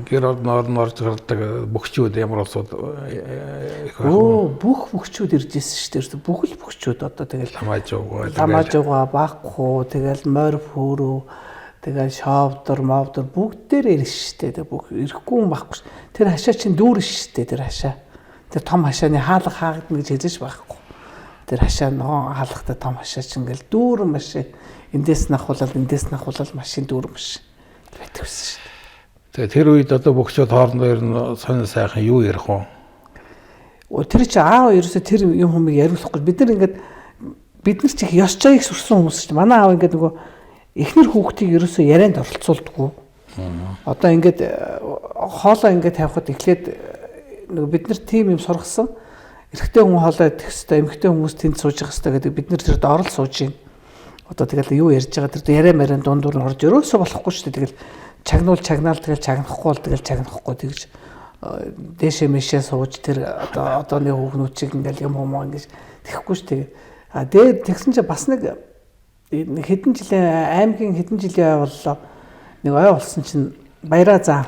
гэр орн орж гардаг бөхчүүд ямар улсууд бүх бөхчүүд ирж ирсэн шүү дээ. Бүх л бөхчүүд одоо тэгэл ламажууга багхуу тэгэл морь хөөрөө тэгэл шовдор мовдор бүгдээр ирж шүү дээ. Бүх ирэхгүй юм байхгүй. Тэр хашаа чинь дүүрэн шүү дээ. Тэр хашаа. Тэр том хашааны хаалга хаагдана гэж хэлж байхгүй. Тэр хашаа ногоон хаалгатай том хашаа чинь ингээл дүүрэн машин эндээс нахуулаад машин дүүрэн машин байдаг гэсэн шүү дээ. Тэгээ тэр үед одоо бөхчүүд хоорондоо ер нь сонир сайхан юу ярих вэ? Тэр чи аав ерөөсө тэр юм хүмүүсийг яриулахгүй. Бид нар чих ёс жагийг сурсан хүмүүс шүү дээ. Манай аав ингээд нөгөө эхнэр хүүхдийг ерөөсө ярианд оролцуулдаггүй. Одоо ингээд хоолоо ингээд тавихад эхлээд нөгөө бид нар тим юм сургасан. Эрэгтэй хүн хоолоо идэх хэвээр эмэгтэй хүмүүс тэнд сууж явах хэвээр гэдэг бид нар тэр доорл сууж гин. Одоо тэгэл юу ярьж байгаа тэр яриа марийн дундуур нь орж ерөөсө болохгүй шүү дээ. Тэгэл чагнаал тэгэл чагнахгүй бол тэгэл чагнахгүй тэгж дээшээ мэшээ сууж тэр одооны хүүхнүүд чиг ингээл юм хүмүүс ингэж тэхгүй шүү дээ. Дээр тэгсэн чинь бас нэг хэдэн жилийн аймгийн хэдэн жилийн боллоо. Нэг ой болсон чинь баяраа заа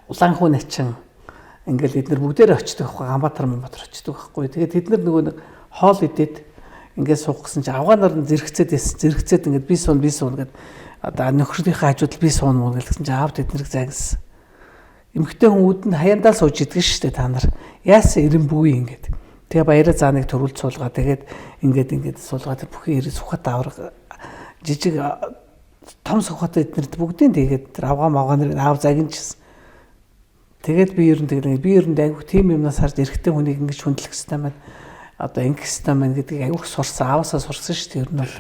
Улаанхүү начин ингээл эднэр бүгдээрээ очдөг байхгүй Ганбаатар очдөг байхгүй. Тэгээд тэд нар нөгөө нэг хоол идээд ингээд суугсан чинь авгаанаар нь зэрэгцээд ингээд би суун гэдэг одоо нөхрийнхээ хажууд би суун мөн гэсэн чинь аав тэднийг загнасан. Эмэгтэй хүмүүд нь хаяандаа сууж идэг шүү дээ та нар. Яасан ирэм бүгүй ингээд. Тэгээ баяраа зааныг төрүүлж суулгаа. Тэгээд ингээд суулгаа тэр бүхэн ирээ сухат авраг жижиг том сухат эднэрд бүгдийн тэгээд тэр авгаан аав загинжсэн. Тэгээд би ер нь айгу тийм юмнаас харж эрэгтэй хүнийг ингэж хүндлэх хэрэгтэй байна. Одоо ингэх хэрэгтэй байна гэдгийг айгуух сурсан, ааваасаа сурсан шүү дээ. Ер нь бол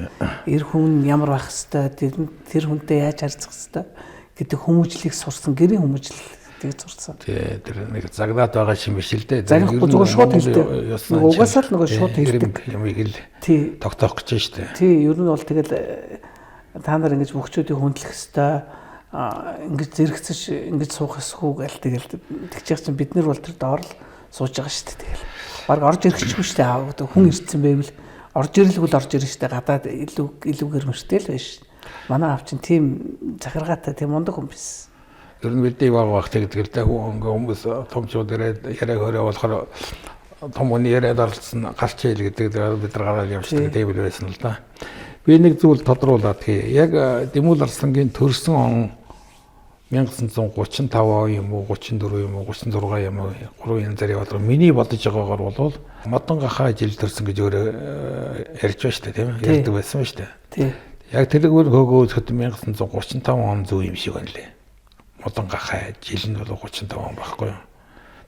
эр хүн ямар байх хэрэгтэй, тэр хүнтэй яаж харьцах хэрэгтэй гэдэг хүмүүжлийг сурсан, гэрийн хүмүүжил Тэг зурсан. Тий, тэр нэг загнаад байгаа юм биш л дээ. Загнахгүй зүгээр шууд хэлдэг. Нөгөө угаасаа л нөгөө шууд хэлдэг. Юмыг л Тий. тогтоох гэж байна шүү дээ. Тий, ер нь бол тэгэл та нар ингэж мөхчүүдийг хүндлэх хэвээр ингэж зэрэгцэж ингэж суух эсхүү гэл тэгэл тэгчих чинь бид нар бол тэр доор л сууж байгаа шүү дээ. Тэгэл баг орж ирэхгүй шүү дээ. Хүн ирсэн байвал орж ирлгүүл орж ирнэ шүү дээ. Гадаад илүүгээр мөртэй л байж. Манай аав чинь тийм захиргаатай тийм мундаг хүн биш. Ер нь бидний баг тэгдэг л дээ хүмүүс томчууд яриад хороо болохоор том хүний яриад оролцсон гарч ийл гэдэг бид нар гараад явчихдаг тийм л байсан л да. Би нэг зүйл тодруулаад хий. Яг Дэмүүл Арслангийн төрсөн он 1935 юм уу 34 юм уу 36 юм уу 3 янз бүрийн бодлого миний бодож байгаагаар бол модон гахаа жил төрсөн гэж өөрөө ярьж байна шүү дээ тийм ээ ярьдаг байсан шүү дээ. Тий. Яг тэргээр хөөгөөд 1935 он зөв юм шиг байна лээ. Модон гахаа жил нь бол 35 он байхгүй юу.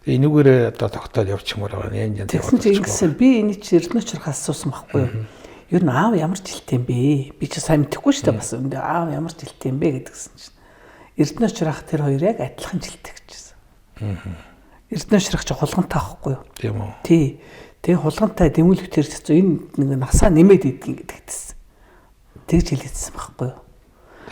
Тэгээ энүүгээр одоо тогтоод явчихмаар байгаа юм янз Тэгсэн чинь ингэсэн би энэ чи Эрдэнэчрх асуусан байхгүй юу. Ер нь аав ямар жилтэй юм бэ? Би ч сайн мэдэхгүй шүү дээ бас аав ямар жилтэй юм бэ гэдгсэн чинь Эрдэнэчрх тэр хоёр яг адилхан жилтэй гэжсэн. Эрдэнэчрх ч хулгантай байхгүй юу? Тийм үү. Тий. Тэгээ хулгантай дэмүүлэх тэр энэ нэг насаа нэмээд идэх гэдэгтсэн. Тэгж хэлээдсэн байхгүй юу?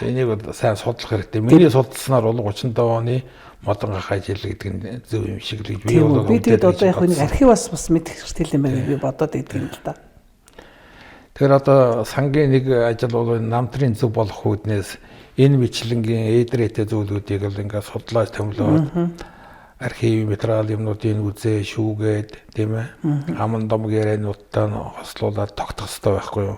Энийг сайн судлах хэрэгтэй. Миний судалснаар бол 35 оны модон гахаа жил гэдэг нь зөв юм шиг л би бол би тэгээд одоо яг нэг архиваас бас мэдэх хэрэгтэй юм байна би бодоод идэв юм л да. Тэгэхээр одоо сангийн нэг ажил бол намтрын зөв болох үүднээс энэ мэтлэнгийн эдрэтэй зүйлүүдийг л ингээд судлаад томлоод архив материал юмнуудыг үзээ шүүгээд тийм ээ аман дом гэрээнуудтай хослуулаад тогтох хэрэгтэй байхгүй юу.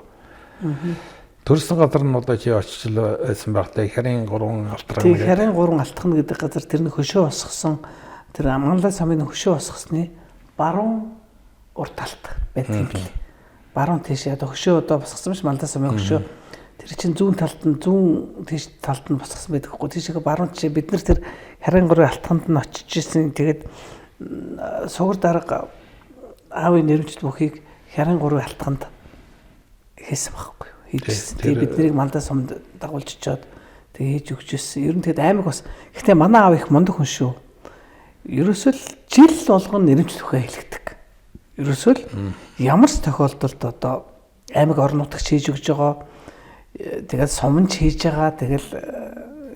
Төрсөн газар нь одоо чи очил байсан багтай харин 3 алтран. Тийм харин 3 алтхан гэдэг газар тэр нэг хөшөө босгосон тэр Амгалаа самын хөшөө босгосны баруун урд талд байдаг юм билээ. Баруун тийш одоо хөшөө одоо босгосон биш Мандаа самын хөшөө. Тэр чинь зүүн талд нь зүүн тийш талд нь босгосон байдаг хгүй. Тийшээ баруун чи бид нар тэр харин 3 алтханд нь очиж исэн. Тэгээд сугар дарга аавын нэрмжт бүхийг харин 3 алтханд хийсэн байхгүй. Хийжсэн. Тэгээ бид нарыг Мандаа сумд дагуулж очиод тэгээ хийж өгчээсэн. Ер нь тэгэд аймаг бас гэхдээ манай аав их мундаг хүн шүү. Ерөөсөө л жил болгон нэрмжлөхөө хэлэгдэг. Ерөөсөө л ямар ч тохиолдолд одоо аймаг орон нутагч хийж өгж байгаа. Тэгээд сумч хийж байгаа. Тэгэл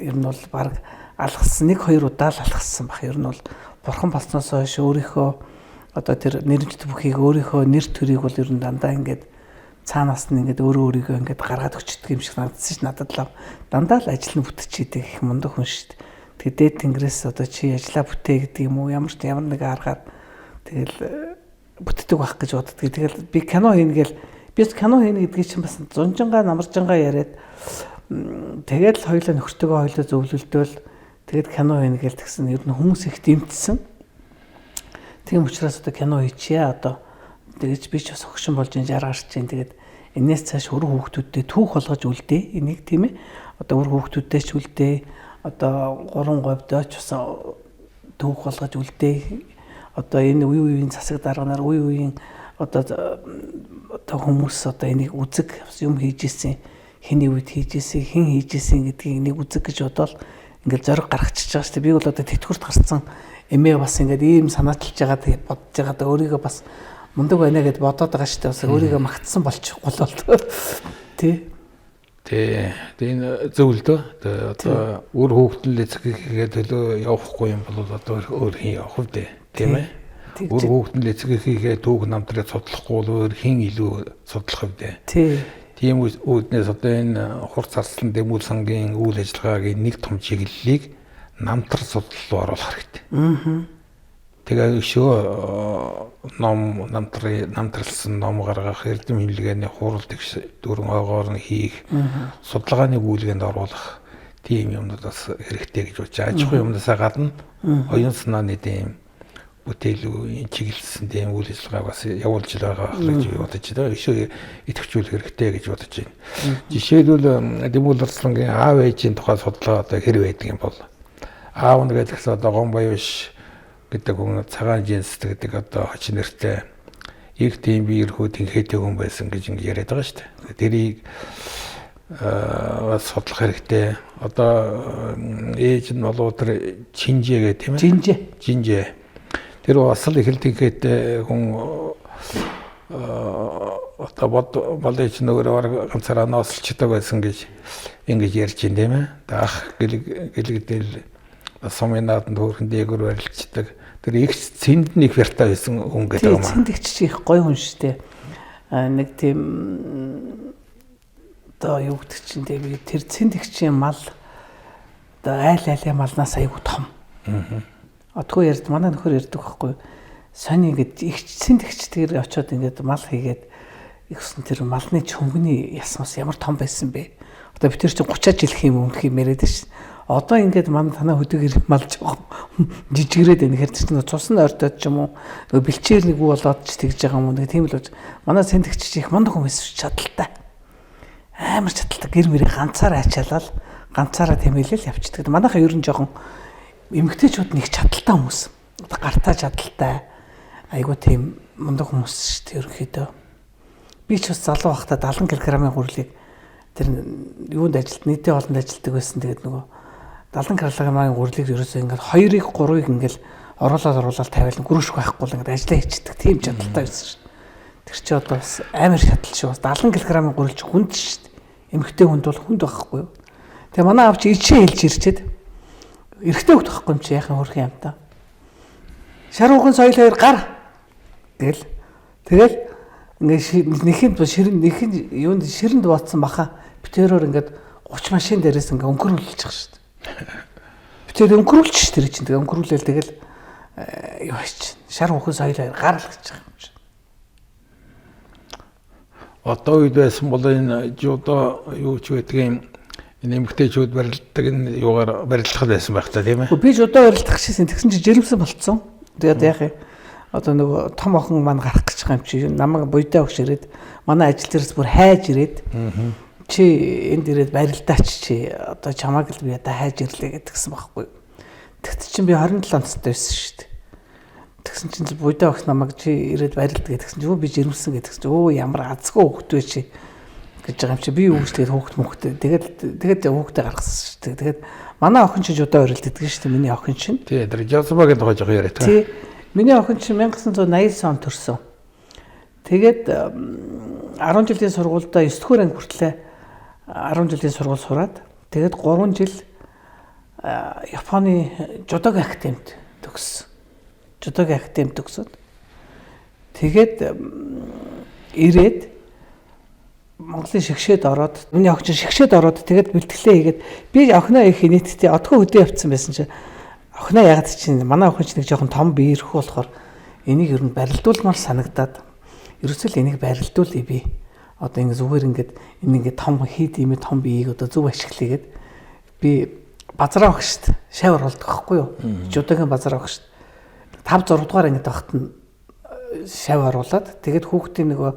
ер нь бол баг алгасан 1-2 удаа л алгасан баг. Ер нь бол бурхан болсноос хойш өөрийнхөө одоо тэр нэрмжт бүхийг өөрийнхөө нэр төрийг бол ер нь дандаа ингээд цаанаас нь ингээд өөрийгөө ингээд гаргаад өчтдөг юм шиг надад надад л дандаа л ажил нь бүтчихийдэг их мундаг хүн шүү дээ. Тэгээд дээд тэнгэрээс одоо чи ажиллаа бүтээ гэдэг юм уу ямар нэг аргаар тэгэл бүтдэг байх гэж боддог. Тэгэл би кино хийнэ гэл би кино хийнэ гэдгийг чинь бас зунжангаа намаржангаа яриад тэгэл хоёулаа нөхөртөөгөө хоёулаа зөвлөлдөөл тэгээд кино хийнэ гэл тэгсэн ер нь хүмүүс их дэмтсэн. Тийм учраас одоо кино хийчихье одоо тэгэж би ч бас хөгшин болж энэ жаргарч чинь тэгээд энэс цааш өр хүүхдүүдтэй түүх болгож үлдээ энийг тийм ээ одоо өр хүүхдүүдтэй ч үлдээ одоо 3 говьдоо ч бас түүх болгож үлдээ одоо энэ үеийн засаг дарганаар үеийн одоо хүмүүс одоо энийг үзэг юм хийж исэн хэний үед хийж исэн хэн хийж исэн гэдгийг нэг үзэг гэж бодоод ингээл зориг гаргачихж байгаа шүү дээ би бол одоо тэтгэврт гарсан эмээ бас ингээд ийм санааталж байгаа тэгээд бодож байгаа өөрийгөө бас мундаг байна гэд бодоод байгаа шүү дээ. Бас өөрийгөө магтсан болчихгүй болол. Тий. Энэ зөвлөдөө. Одоо үр хүүхдэлээ эцэгхийгээ төлөө явахгүй юм бол одоо өөр хин явах вэ? Тийм ээ. Үр хүүхдэлээ эцэгхийгээ түүх намтрыг судлахгүй бол өөр хин илүү судлах вэ? Тий. Тийм үүднээс одоо энэ хурц арслан Дэмүүл сангийн үйл ажиллагаагийн нэг том чиглэлийг намтар судлал руу оруулах хэрэгтэй. Тэгээ өшөө ном намтралсан ном гаргах эрдэм химлэгээний хурал дөрвөн ойгоор нь хийх судалгааны гүйлгээнд оруулах тийм юмнууд бас хэрэгтэй гэж бодож байгаа. Аж ахуйн юмнасаа гадна оюун санааны тийм бүтээлүү чиглэлсэн тийм үйл ажиллагааг бас явуулж байгаа гэж бодож байна. Өшөө идэвхжүүлэх хэрэгтэй гэж бодож байна. Жишээлбэл Дэмүүл Арслангийн аав ээжийн тухай судалгаа одоо хэр байдаг юм бол аав нь гэдэг одоо Гомбоёш гэдэг хүн цагаан жинс гэдэг одоо хочин нэртэй их тийм биерхүү тэнхээтэй хүн байсан гэж ингэ яриад байгаа шүү дээ. Тэрийг бас судлах хэрэгтэй. Одоо ээж нь болоо тэр Чинжээ гэх тийм ээ. Чинжээ. Тэр бас л эхэлдэг хүн одоо болооч нөгөө ганцаараа ноосолчдаг байсан гэж ингэж ярьж байна тийм ээ. Ах гэлэгдэл сумынаад төөрхөн дээгүүр барилчдаг. Тэр их цэнд нэг вяртай байсан хүн гэдэг юм аа. Цэндэгч их гоё хүн шүү дээ. Нэг тийм одоо юу гэдэг чинь би тэр цэндэгчийн мал одоо айл малнаас айгу том. Отгүй ярьд манай нөхөр ярьдаг байхгүй. Сони ингээд их цэндэгч тэр очиод ингээд мал хийгээд ихсэн тэр малны чөнгөний ясмас ямар том байсан бэ? Одоо би тэр чинь 30 жил хэм өмнөх юм яриад шин. Одоо ингээд манай танаа хөдөг мал жоох жижигрээд байна. Тэгэхээр чинь цусны ойртоод ч юм уу нөгөө бэлчээр нэг үү болоод ч тэгж байгаа юм уу. Тийм л болж манай цэндэгч их мундаг хүн байсан чадaltaй. Амар чадaltaй гэр мэрийг ганцаараа ачаалал ганцаараа тэмээлэл явчихдаг. Манайхаа ер нь жоохон эмэгтэйчүүд нэг чадaltaй хүмүүс. Гартаа чадaltaй. Айгу тийм мундаг хүмүүс шүү дээ ерөнхийдөө. Би ч бас залуу байхдаа 70 кг-ийн гурилыг тэр юунд ажилт нийтийн олонд ажилтдаг байсан. Тэгээд нөгөө 70 кг-ийн гурилыг ерөөсөө ингээд 2-ыг 3-ыг ингээд оруулаад тавиал гүрших байхгүй л ингээд ажиллаа хийчихдэг. Тийм чадaltaй байсан шүү. Тэр чи одоо бас амар шатал шүү. 70 кг-ийн гурилч хүнд шүү дээ. Эмэгтэй хүнд бол хүнд байхгүй юу? Тэгээ манай авч ичээ хэлж ирчээд эрэгтэй хөлт байхгүй юм чи яхаа хөрх юм та. Шар ухын соёл хоёр гар. Тэгэл ингээд нэхэнд юунд ширэнд ботсон баха битэрээр ингээд 30 машин дээрээс ингээд өнгөрүүлчих шүү дээ. Битэр өнгөрүүлчих шүү дээ чинь. Тэгээ өнгөрүүлээл тэгэл юу хийч. Шар ухын соёл хоёр гар л гэж байгаа юм чи. Одоо үед байсан бол энэ жудо юу ч гэдгийг нэмэгтэйчүүд барилддаг энэ юугаар барилдах байсан байх та тийм ээ. Би жудо барилдах шээсэн тэгсэн чи жирэмсэн болцсон. Тэгээд яах юм. Одоо нөгөө том охин маань гарах гэж байгаа юм чи намайг буйдаа өгч ирээд манай ажил дээрээс бүр хайж ирээд чи энд ирээд барилдаач чи одоо чамааг л би одоо хайж ирлээ гэдгсэн байхгүй. Тэгт чинь би 27 онцтой байсан шүү дээ. Тэгсэн чинь буйдаа өгч намайг чи ирээд барилд гэдгсэн чи би жирэмсэн гэдгсэн чи өө ямар азгүй хөвгт вэ чи гэж байгаа юм чи би юу гэж тэгээд хөвгт мөхтэй тэгээд хөвгтээ гаргасан шүү дээ. Тэгээд манай охин чинь удаа барилддаг шүү дээ. Миний охин чинь. Тий, тэр Жосбагийн тухай жоо яриа та. Тий. Миний охин чинь 1989 он төрсөн. Тэгээд 10 жилийн сургуультай 9 дугаар анги хүртлээр 10 жилийн сургууль сураад тэгээд 3 жил Японы жудогийн академид төгссөн. Жудогийн академид төгсөөд тэгээд ирээд Монголын шигшээд ороод миний охин шигшээд ороод тэгээд бэлтгэлээ хийгээд би охиноо их нийтдээ одгоо хөдөө явцсан байсан чинь охиноо ягаад чинь манай охин ч нэг жоохон том биерх болохоор энийг ер нь барилдуулмаар санагдаад ерөөсөө л энийг барилдуулъя би. Одоо ингэ зүгээр ингээд энэ ингээд том хийд юм том биеийг одоо зөв ашиглая гэд би базараа өгч штт шавар болдог байхгүй юу? Жудогийн базараа өгч 5 6 дугаар ангид багт нь шавар оруулаад тэгээд хүүхдийн нөгөө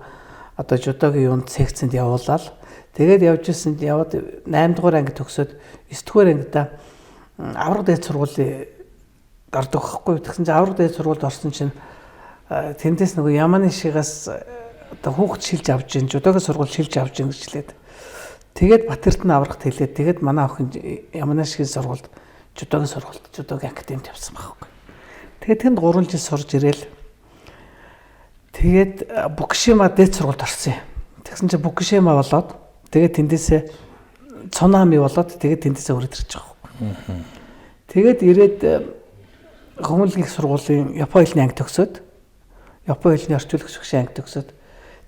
одоо жудогийн юунд секцэнд явуулаад тэгээд явж ирсэнд яваад 8 дугаар анги төгсөөд 9 дугаар ангидаа авраг дээд сургуулийн гардаг байхгүй. Тэгсэн чинь авраг дээд сургуульд орсон чинь тэндээс нөгөө Яманы шигаас одоо хүүхд шилж авч ийн жудогийн сургууль шилж авч ийн гэж хэлээд тэгээд Батэрд нь аврагт хэлээд тэгээд манай охин Яманы шигийн сургуульд жудогийн академид явсан байхгүй. Тэгээд тэнд 3 жил сурж ирээл тэгээд Букушима дээд сургуульд орсон юм. Тэгсэн чинь Букушима болоод тэгээд тэндээсээ Цунами болоод тэгээд тэндээсээ өрөөд ирж байгаа байхгүй. Тэгээд ирээд хүмүүнлэгийн сургуулийн Японы хэлний анги төгсөөд Японы хэлний орчуулагч багшийн анги төгсөөд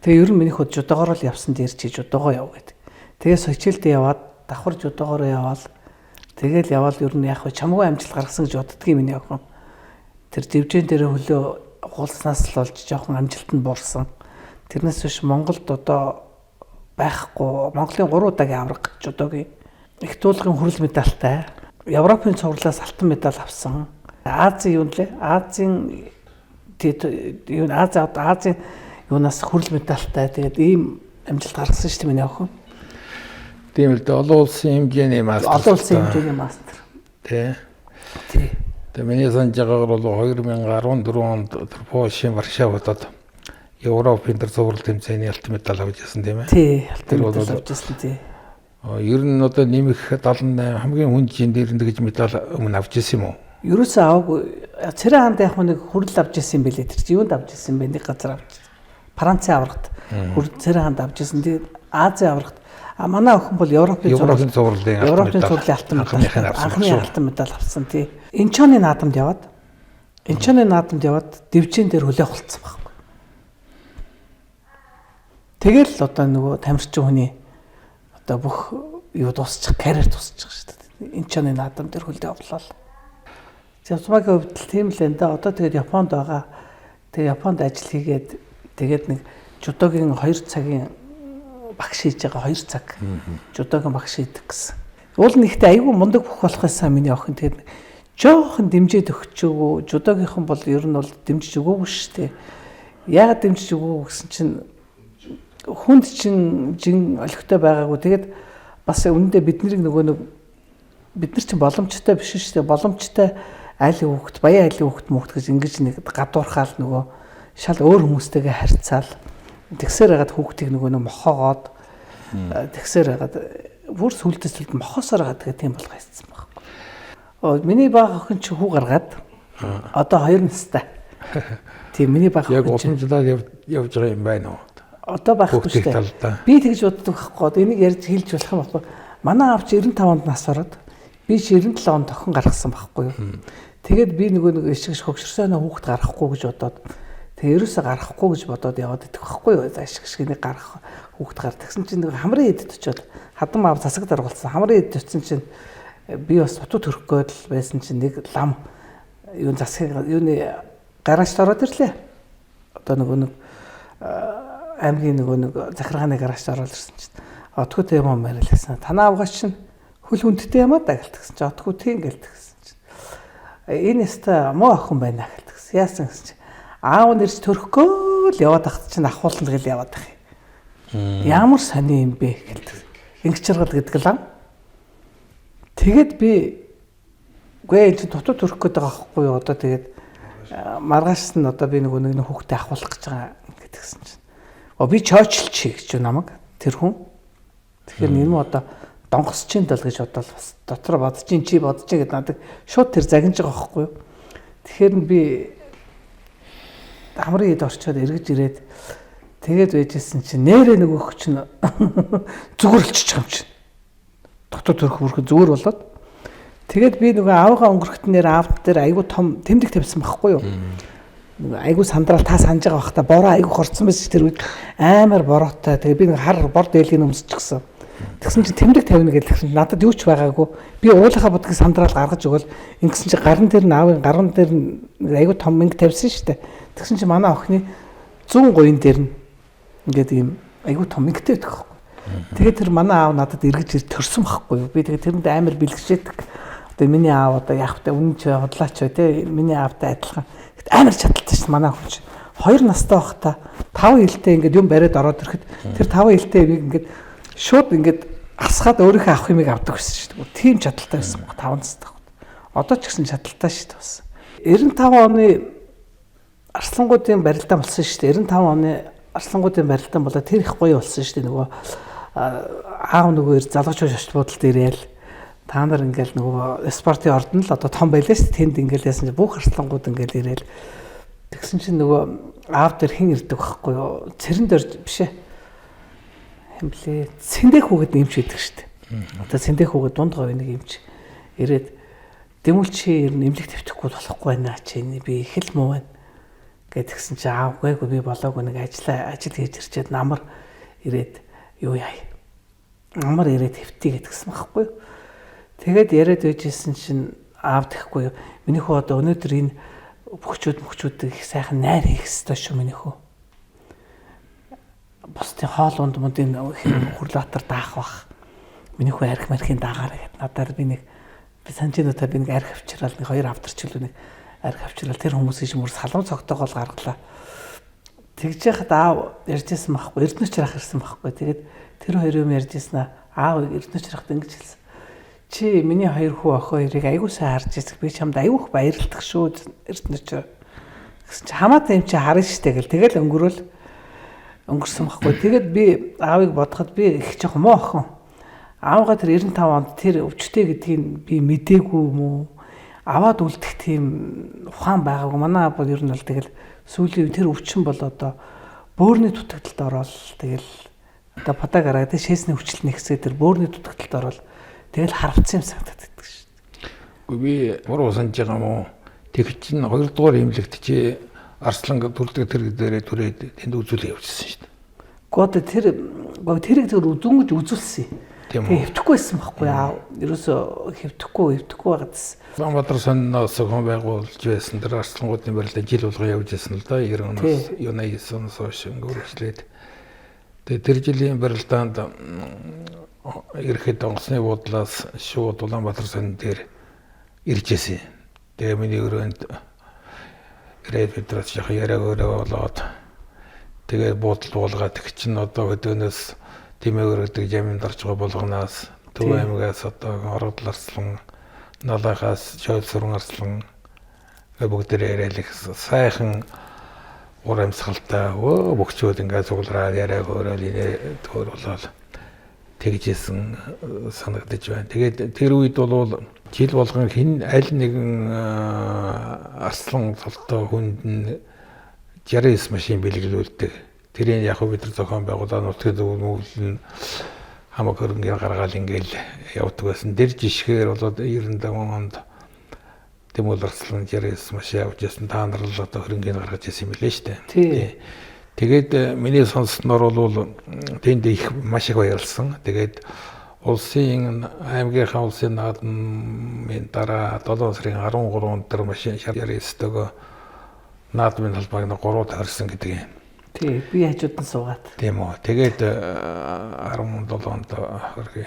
тэгээ ер нь миний хот жудоогоор л явсан дээр чи жудоогоо яв гэдэг. Тэгээ сочилдээ яваад давхар жудоогоор яваал тэгэл яваал ер нь яг чамгүй амжилт гаргасан гэж боддгийг миний охин. Тэр живжэн дээр хөлөө хулснаас л болж жоохон амжилт нь буурсан. Тэрнээс биш Монголд одоо байхгүй Монголын 3 удаагийн авраг жудогийн их туулгын хүрэл медальтай. Европын цувралаас алтан медаль авсан. Азийн юу нэлээ? Азийн юунаас хүрэл медальтай. Тэгээд ийм амжилт гаргасан шүү дээ миний охин. Тийм л дээ олон улсын хэмжээний мастер. Олон улсын хэмжээний мастер. Тий. Тий. Тэгээд миний санаж байгаагаар бол 2014 онд Польшийн Варшавад Европын цуврал тэмцээний алтан медаль авч ирсэн тийм ээ. Тий, алтан медаль авч ирсэн тий. Ер нь одоо нэмэх 78 хамгийн хүнд жин дээр нь гэж медаль өмнө авч ирсэн юм уу? Ерөөсөө аваагүй. Цэрэн хаанд яг нэг хүрэл авч ирсэн юм билээ. Тэр чи юунд авч ирсэн бэ? Нэг газар авч. Францын аврагт цэрэн хаанд авч ирсэн. Тэгээд Азийн аврагт манай охин бол Европын цувралын алтан медаль авсан тий. Инчоны наадамд яваад дивжин дээр хүлээх болцсон байхгүй. Тэгэл одоо нөгөө тамирчин хүний одоо бүх юу дуусчих, карьер дуусчих шүү дээ. Инчоны наадам дээр хүлээх боллоо. Японы хувьд тийм л энэ да. Одоо тэгээд Японд байгаа. Тэгээд Японд ажил хийгээд тэгээд нэг жудогийн 2 цагийн багш хийж байгаа 2 цаг. Жудогийн багш хийдэг гэсэн. Уул нэгтээ айгүй мундаг бүх болохоосаа миний охин тэгээд жоохон дэмжиж өгчөөгөө. Жудогийнхан бол ер нь бол дэмжиж өгөөгүй шүү дээ. Яагаад дэмжиж өгөөгүй гэсэн чинь хүнд чин жин олигтой байгаагүй. Тэгээд бас үнэндээ биднийг бид нар чинь боломжтой биш шүү дээ. Боломжтой айлын хүүхэд, баян айлын хүүхэд мөхт гэж ингэж нэг гадуурхаал нөгөө шал өөр хүмүүстэйгээ харьцаал тэгсээр хагаад хүүхдийг нөгөө мохоогоод тэгсээр хагаад бүр сүлдэсэлд мохоосоор хагаад тэгээ тийм болго хийсэн байхгүй. Миний баг охин чи хүү гаргаад одоо 2 настай. Тийм миний баг охин. Яг уламжлал явж байгаа юм байна уу? Одоо байхгүй шүү дээ. Би тэгж боддог байхгүй. Энийг ярьж хэлж болох юм байхгүй. Манай аав чи 95 онд нас ороод би 97 онд тохин гаргасан байхгүй юу? Тэгээд би нөгөө ишгш хөгшөрсөн хүүхэд гаргахгүй гэж бодоод тэгээ ерөөсө гаргахгүй гэж бодоод яваад идэх байхгүй юу? Ишгшгийг гаргах хүүхэд гар. Тэгсэн чинь нөгөө хамрын эдэд очиод хадам аав засаг даргуулсан. Хамрын эдэд очисон чинь би бас утуу төрөх гээд л байсан чинь нэг лам юу засгийн юуны гаражд ороод ирлээ. Одоо нөгөө аймгийн нөгөө захиргааны гаражд ороод ирсэн чинь отгоо юм мэрэлсэн. Танаа авгаач чинь хөл хүндтэй юм аа да гэлтгсэн чинь отгоо тийм гэлтгсэн. Энэ яста муу охин байна гэлтгсэн. Яасан гэсэн чинь аав нэрч төрөхгүй л яваад тахт чинь ахуулна гэл яваад тах юм. Ямар сони юм бэ гэлтгсэн. Ингэж чаргал гэдэг лам. Тэгэд би үгүй энэ дутуу төрөх гээд байгаа байхгүй юу одоо тэгээд маргааш нь одоо би нэг хүүхдээ ахуулах гэж байгаа гэдгсэн чинь. Би чойчлч гэж намайг тэр хүн. Тэгэхээр энэ нь одоо донгосч чинь дал гэж бодоод бас дотор бодож чинь чи бодож гэдэг надад шууд тэр загинж байгаа байхгүй юу. Тэгэхээр би хамрын эд орчоод эргэж ирээд тэгээд байжсэн чинь нэрээ нөгөөх чинь зүгөрлчих юм чинь. Дотор төрөх бүрхэ зүгээр болоод тэгээд би нөгөө аавгаа өнгөрөхтнээр аавд дээр айгу том тэмдэг тавьсан байхгүй юу. Нөгөө айгу сандраал та санаж байгаа бахта бороо айгу хорцсон байсан тэр үед амар бороотой. Тэгээд би нэг хар бор дээлгийн өмсчихсэн. Тэгсэн чинь тэмдэг тавина гэж тэгсэн надад юу ч байгаагүй. Би уулынхаа будгийг сандраал гаргаж өгөөл ингэсэн чинь гарын дээр нь аавын гарын дээр нь айгу том мэнг тавьсан шүү дээ. Тэгсэн чинь манай охины 100 гоён дээр нь ингээд ийм айгу том мэнгтэй байдаг. Тэгээд тэр манай аав надад эргэж төрсөн байхгүй юу. Би тэгээд тэрэнд амар бэлгэжээдэг. Одоо миний аав одоо яг та үнэн ч хотлаач тий миний аавтай адилхан. Амар чадaltaй шин манай хүн чинь 2 настай байхдаа 5 хилтэй ингээд юм бариад ороод ирэхэд тэр 5 хилтэй юм ингээд шууд ингээд асгаад өөрийнхөө авах юмыг авдаг гэсэн шүү дээ. Тийм чадaltaй байсан баг 5 настай. Одоо ч гэсэн чадaltaй шүү дээ бас. 95 оны Арслангуудын барилдаан болсон шүү дээ. 95 оны Арслангуудын барилдаан болоо тэр их гоё болсон шүү дээ. Нөгөө аав нөгөө залгууч очт бодолд ирээл та нар ингээл нөгөө спортын ордон л одоо том байлаа шүү дээ. Тэнд ингээл яасан чинь бүх Арслангууд ингээл ирээл тэгсэн чинь нөгөө аав дээр хэн ирдэг байхгүй юу? Цэрэн дээр биш ээ. Хэм блэ? Цэндэх хүүгэд нэмч идэг шүү дээ. Одоо цэндэх хүүгэд дунд говь нэг юмч ирээд дэмүүл чи ер нь эмнэлэг твтэхгүй болохгүй байна чи би их л муу байна гэдгсэн чи аавгайгүй би болоогүй нэг ажил хийж ирчээд намар ирээд юу яа намар ирээд твтий гэдгсэн байхгүй юу. Тэгээд яриад байжсэн чинь аав тэхгүй юу. Миний хүү одоо өнөөдөр энэ мөхчүүдийг их сайхан найр хийх ёстой шүү миний хүү. Бусдын хоол унд мөдийн хүрлатар даах бах. Миний хүү арх мархийн даагаараа гэд надаар би нэг санжинуудаа би нэг арх авчраал нэг 2 авдарчлуу нэг арх авчраал тэр хүмүүсийн мөр салам цогтойгоо гаргалаа. Тэгж яхад аав ярьжсэн байхгүй эрдэнэч рах ирсэн байхгүй. Тэгээд тэр хоёр юм ярьжсэн аав эрдэнэч рахт ингэж хэлсэн. Чи миний 2 хүү охин хоёрыг аягүй сайн харж ирсэх би чамд аягүй их баярлах шүү эрдэнэч. Гэсэн чи хамаатай юм чи харна штэ гэл тэгэл өнгөрсөн байхгүй. Тэгээд би аавыг бодоход би их жоох муу охин. аавгаа тэр 95 онд тэр өвчтэй гэдгийг би мдээгүй юм уу? Аваад үлдэх тийм ухаан байгаагүй. Манай аав бол ер нь бол тэгэл сүүлийн тэр өвчин бол одоо бөөрийн дутагдалд ороод тэгэл одоо подаг гараад шээсний хүчил нэгсээ тэр бөөрийн дутагдалд ороод тэгэл харвцсан юм санагдаад байдаг шүү дээ. Үгүй би буруу санаж байгаа юм уу? Тэг чинь 2 дугаар имлэгт чи Арслан төрдөг тэр дээрээ түрээд тэнд үзүүлээ явуулсан шүү дээ. Гоод тэрийг тэр үзүүнгэж үзүүлсэн. Тэгээ хөвтөхгүй байсан байхгүй яа. Ерөөсө хөвтөхгүй байгаадс. Улаанбаатар сониноос хүн байгуулж байсан тэр Арслангуудын барилдаа жил болгон явж байсан л да. 90 оноос 89 оноос хойш үргэлжлээд. Тэгээ тэр жилийн барилдаанд ирэхэд онгоцны буудлаас шууд Улаанбаатар сонин дээр иржсэн. Тэгээ миний өрөөнд ирээд бидрээс яг яриаг өөрөө болоод тэгээ буудал буулгаад их чинь одоо өдөөнөөс тимээ өргөдөг жамин дарж байгаа болгоноос Төв аймгаас одоо Оргодл Арслан, Налахаас Шойл Сүрэн Арслан бүгдээ яриад их сайхан ур амьсгалтай бөхчүүд ингээд цуглараад яриаг өөрөө төр болоод тэгжсэн санагдаж байна. Тэгээд тэр үед бол жил болгон хин аль нэгэн Арслан толтой хүнд нь 69 машин бэлгэлүүлдэг. Тэрийг яг бид нар зохион байгуулаад нутгийн зөвлөлн хамаг хөрөнгөөр гаргаад ингээл явдаг байсан. Тэр жишгээр бол 95 онд Тэмүүл Арслан 69 машин авч ясан та нар л одоо хөрөнгөөр гаргаж ирсэн юм лээ шүү дээ. Тэгээд миний сонссноор бол тэнд их маш их баярлсан. Тэгээд улсын аймгийнхаа улсын наадмын дараа 7 сарын 13-нд тэр машин шаарьястойгоо наадмын холбоог нь 3-д хорьсон гэдэг юм. Тий, би хажууд нь суугаад. Тийм үү. Тэгээд 17 онд хөргий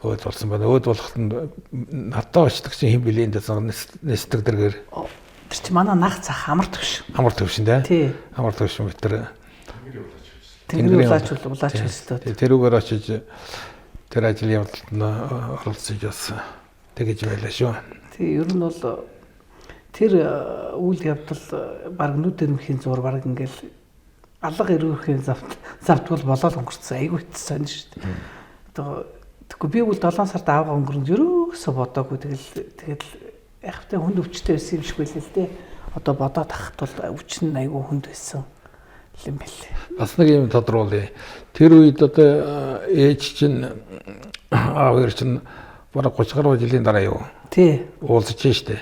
өөд болсон байна. Өөд болоход надад очдог чинь хэм билээнд нэстэг дэргээр. Тэр чи манай нах цах амар төвш. Амар төвшин тий. Амар төвшин битэр. Тэнгэрийн улаач өстэй. Тэрүүгээр очиж тэр ажил явдалд нь оролцож бас тэгэж байлаа шүү. Тий, ер нь бол тэр үйл явдал баг нүд дэрмхийн зур баг ингээл алга эрүүхийн завтгал болоод өнгөрцсөн. Айгу хэцсэн шүү дээ. Одоо тэгэхгүй би бол 7 сард аавгаа өнгөрөнд ерөөсө бодоогүй тэгэл яхавтай хүнд өвчтэй байсан юм шиг байлээ л дээ. Одоо бодоод тахт бол өвчин айгүй хүнд байсан юм билээ. Бас нэг юм тодруулъя. Тэр үед одоо ээж чинь аав хоёр чинь бараг 30 гаруй жилийн дараа юу? Тий. Уулзж штэ.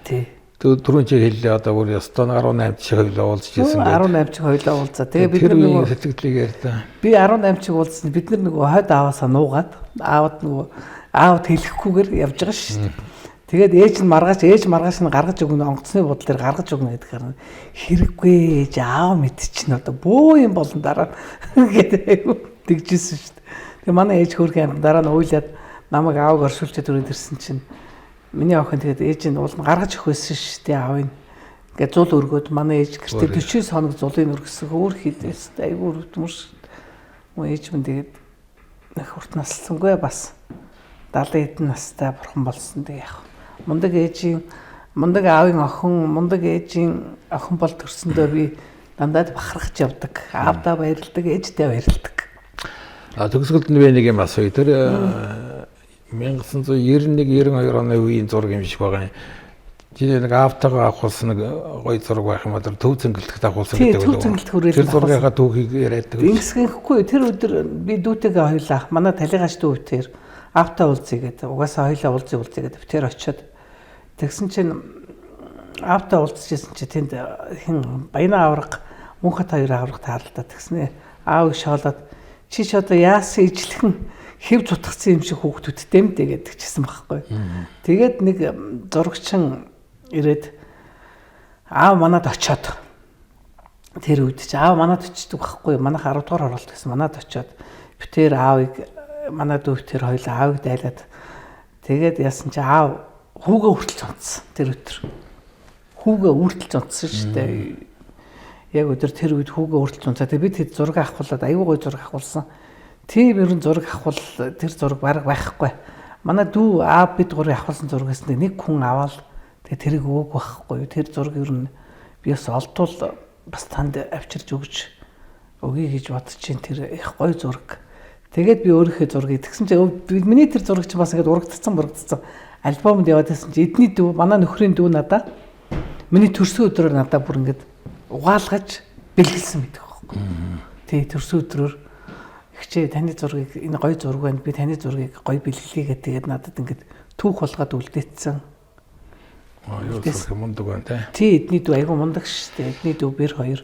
Тий. Түрүүн чи хэллээ одоо бүр ёстой 18 чи хоёлоо уулзж ирсэн гэдэг. 18 чи хоёлоо уулзаа. Тэгээ бид нар нөгөө сэтгэлийг ярьдаа. Би 18 чи уулзсан. Бид нар нөгөө хойд ааваасаа нуугаад аавд хэлэхгүйгээр явж байгаа шүү дээ. Тэгээд ээж маргааш нь гаргаж өгнө онгоцны буудлын дээр гаргаж өгнө гэдэг харна. Хэрэггүй ээж аав мэд чинь одоо бөө юм болон дараа гэдэг тэгжсэн шүү дээ. Тэгээ манай ээж хөргөн дараа нь уйлаад намайг аавг оршуулчаад өрөөд ирсэн чинь миний охин тэгээд ээж нь уул нь гаргаж өгөх байсан шүү дээ аавын. Ингээд зул өргөөд манай ээж гэртээ 40 хоног зулыг өргөсөн өөр хийдээс айгүй өрөвдмөр. Мөн ээж минь тэгээд их урт наслсангүй бас 70 эдэн настай бурхан болсон тэг яг. Мундаг аавын охин, мундаг ээжийн охин бол төрсөндөө би дандаа бахархаж явдаг. Аавдаа баярладаг, ээждээ баярладаг. Төгсгөлд нэг юм асууя. Тэр 1991-92 оны үеийн зураг юм шиг байгаа юм. Жишээ нэг аавтайгаа авахулсан нэг гоё зураг байх юм аа төв зөнгөлтөд авахулсан гэдэг үү? Тэр зургийнхаа түүхийг яриад байгаа. Ингэсгэхгүй тэр өдөр би дүүтэйгээ хоёлаа манай талигаач дүүтээр аавтай уулзъя гэдэг. Угаасаа хоёлаа уулзъя гэдэг. Тэр очиод тэгсэн чинь аавтай уулзчихсан чи тэнд хин баяна авраг мөнхөд хоёр авраг таарлаа тэгснэ. Аавыг шоолоод чи ч одоо яасан ижлэхэн хэв зутгсан юм шиг хүүхдүүдтэй мдээ гэдэг чийсэн байхгүй. Тэгээд нэг зурагчин ирээд аав манад очиод тэр үед чи аав манад очдөг байхгүй. Манайх 10 дугаар оролт гэсэн манад очиод битээр аавыг манай дүүтэр хоёлаа аавыг дайлаад тэгээд яасан чи аав хүүгээ хүртэл цонцсон тэр өдөр. Хүүгээ хүртэл цонцсон шүү дээ. Яг өдөр тэр үед хүүгээ хүртэл цонцоо. Тэгээд бид хэд зураг авахулаад аюу гой зураг авахулсан. Тийм ерөн зураг авахул тэр зураг бараг байхгүй. Манай дүү аав бид гурыг авахулсан зургаас нэг хүн аваад тэгээд тэрийг өг байхгүй. Тэр зураг ер нь би бас олдвол бас танд авчирч өгч өгье гэж бодож чинь тэр их гоё зураг. Тэгээд би өөрийнхөө зургийг тэгсэн чинь миний тэр зураг чинь бас ингээд урагдцсан альбомд яваад байсан чинь эдний дүү манай нөхрийн дүү надаа миний төрсөн өдрөөр надаа бүр ингээд угаалгаж бэлгэлсэн мэдэх байхгүй. Тэгээ төрсөн өдрөөр ихчээ таны зургийг энэ гоё зураг байна. Би таны зургийг гоё бэлгэлье гэдэг надад ингээд түүх болгоод үлдээсэн. Юу зураг мундаг байна тий. Эдний дүү айгу мундаг шүү дээ. Эдний дүү бэр хоёр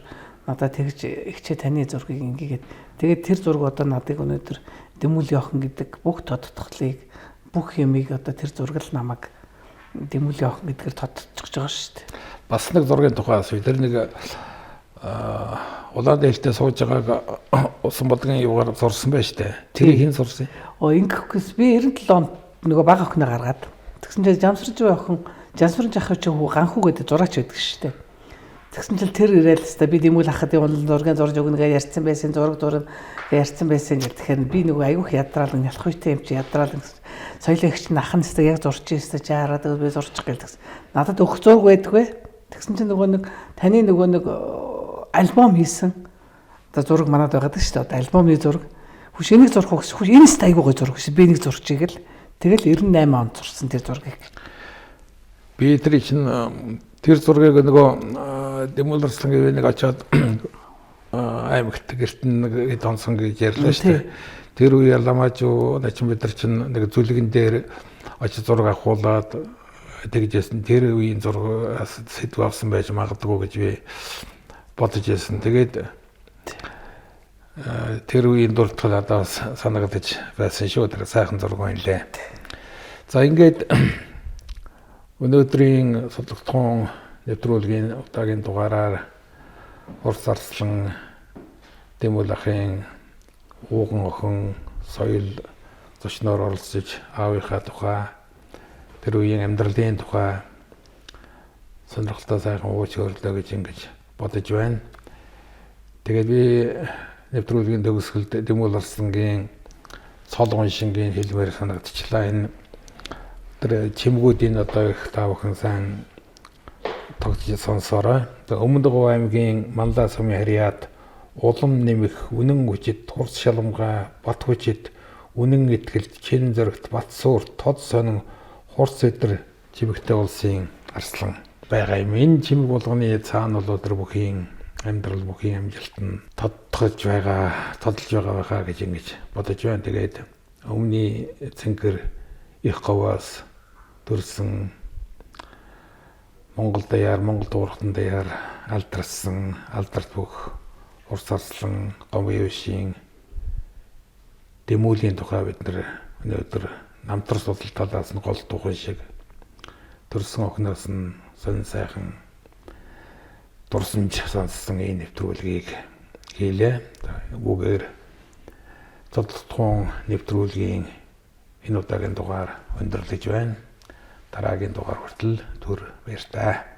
надад тэгж ихчээ таны зургийг ингээд тэгээд тэр зураг одоо надыг өнөөдөр Дэмүлийн охин гэдэг бүх тодтголыг бүх юмыг одоо тэр зураг л намайг Дэмүлийн охин гэдгээр тодтолцож байгаа шүү дээ. Бас нэг зургийн тухай асууя. Тэр нэг улаан дээлтэй сууж байгааг усан бодгийн юугаар зурсан байж тээ. Тэр хин зурсан? Ингэхгүйс би 97 онд нөгөө бага охиноо гаргаад тэгсэн чинь Жансварж ах чи ганхуу гэдэг зураач байдаг шүү дээ. Тэгсэн чинь тэр ирээл хэвээр би Дэмүл ахад юм зургийн зурж өгнөгээ ярьсан байсан зураг дуран ярьсан байсан гэх тэгэхээр би нөгөө айгүйх ядраал ялах үйтэй юм чи ядраал соёлын ихч нь ахын хэвээр яг зурж ийстэй чи хараад би зурчих гэлдэгс. Надад өгөх зураг байдгүй. Тэгсэн чинь нөгөө нэг таны нөгөө нэг альбом хийсэн одоо зураг манад байгаад шүү дээ. Одоо альбомны зураг. Хүш энийг зурх уу гэсэн. Хүш энэ ч айгуу гой зураг шүү. Би энийг зурчих гэл. Тэгэл 98 онд зурсан тэр зургийг. Би тэр чинь тэр зургийг нөгөө Дэмүл Арслангийн нэг очоод аймагт гэртэн нэг донсон гэж ярьлаа шүү дээ. Тэр үе Ламажуу начин бид нар чинь нэг зүлгэн дээр очиж зураг авахуулаад тэгжсэн. Тэр үеийн зураг сэдв авсан байж магадгүй гэж би бодож байсан. Тэгээд тэр үеийн дуртал одоо санагдаж байсан шүү. Тэр сайхан зураг байна лээ. За ингээд өнөөдрийн судалгаан нэвтрүүлгийн удаагийн дугаараар Урс Арслан Дэмүл ахын ууган охин соёл зочноор оролцож аавынхаа тухай тэр үеийн амьдралын тухай сонирхолтой сайхан ууч хөрлөө гэж ингэж бодож байна. Тэгээд би нэвтрүүлгийн төгсгөлд Дэмүл Арслангийн цол уншингийн хэлмээр санагдчихлаа. Энэ тэр чимгүүдийн одоо их та бүхэн сайн тогтж сонсороо. Өмнөдгөө аймгийн Манлаа сумын харьяат улам нэмэх үнэн хүчит хурц шалмгаа бат хүчит үнэн итгэлд чин зөрөгт бат суур тод сонин хурц өдр чимэгтэй улсын Арслан байгаа юм. Энэ чимэг болгоны цаана бол өдр бүхийн амьдрал бүхийн амжилт нь тодтогж байгаа, тодолж байгаа гэж ингэж бодож байна. Тэгээд өмнөний цэнхэр их говоос төрсэн Монгол даяар, Монгол дуурхтан даяар алдарсан, алдарт бүх Урс Арслан Гомбоёшийн Дэмүлийн тухай бид өнөөдөр намтар судал талаас нь гол тухайн шиг төрсэн охиноос нь сонин сайхан дурсамж сонссон энэ нэвтрүүлгийг хийлээ. Үгээр тодтолцоон нэвтрүүлгийн энэ удаагийн дугаар өндөрлөж байна. Дараагийн дугаар хүртэл түр баярлалаа.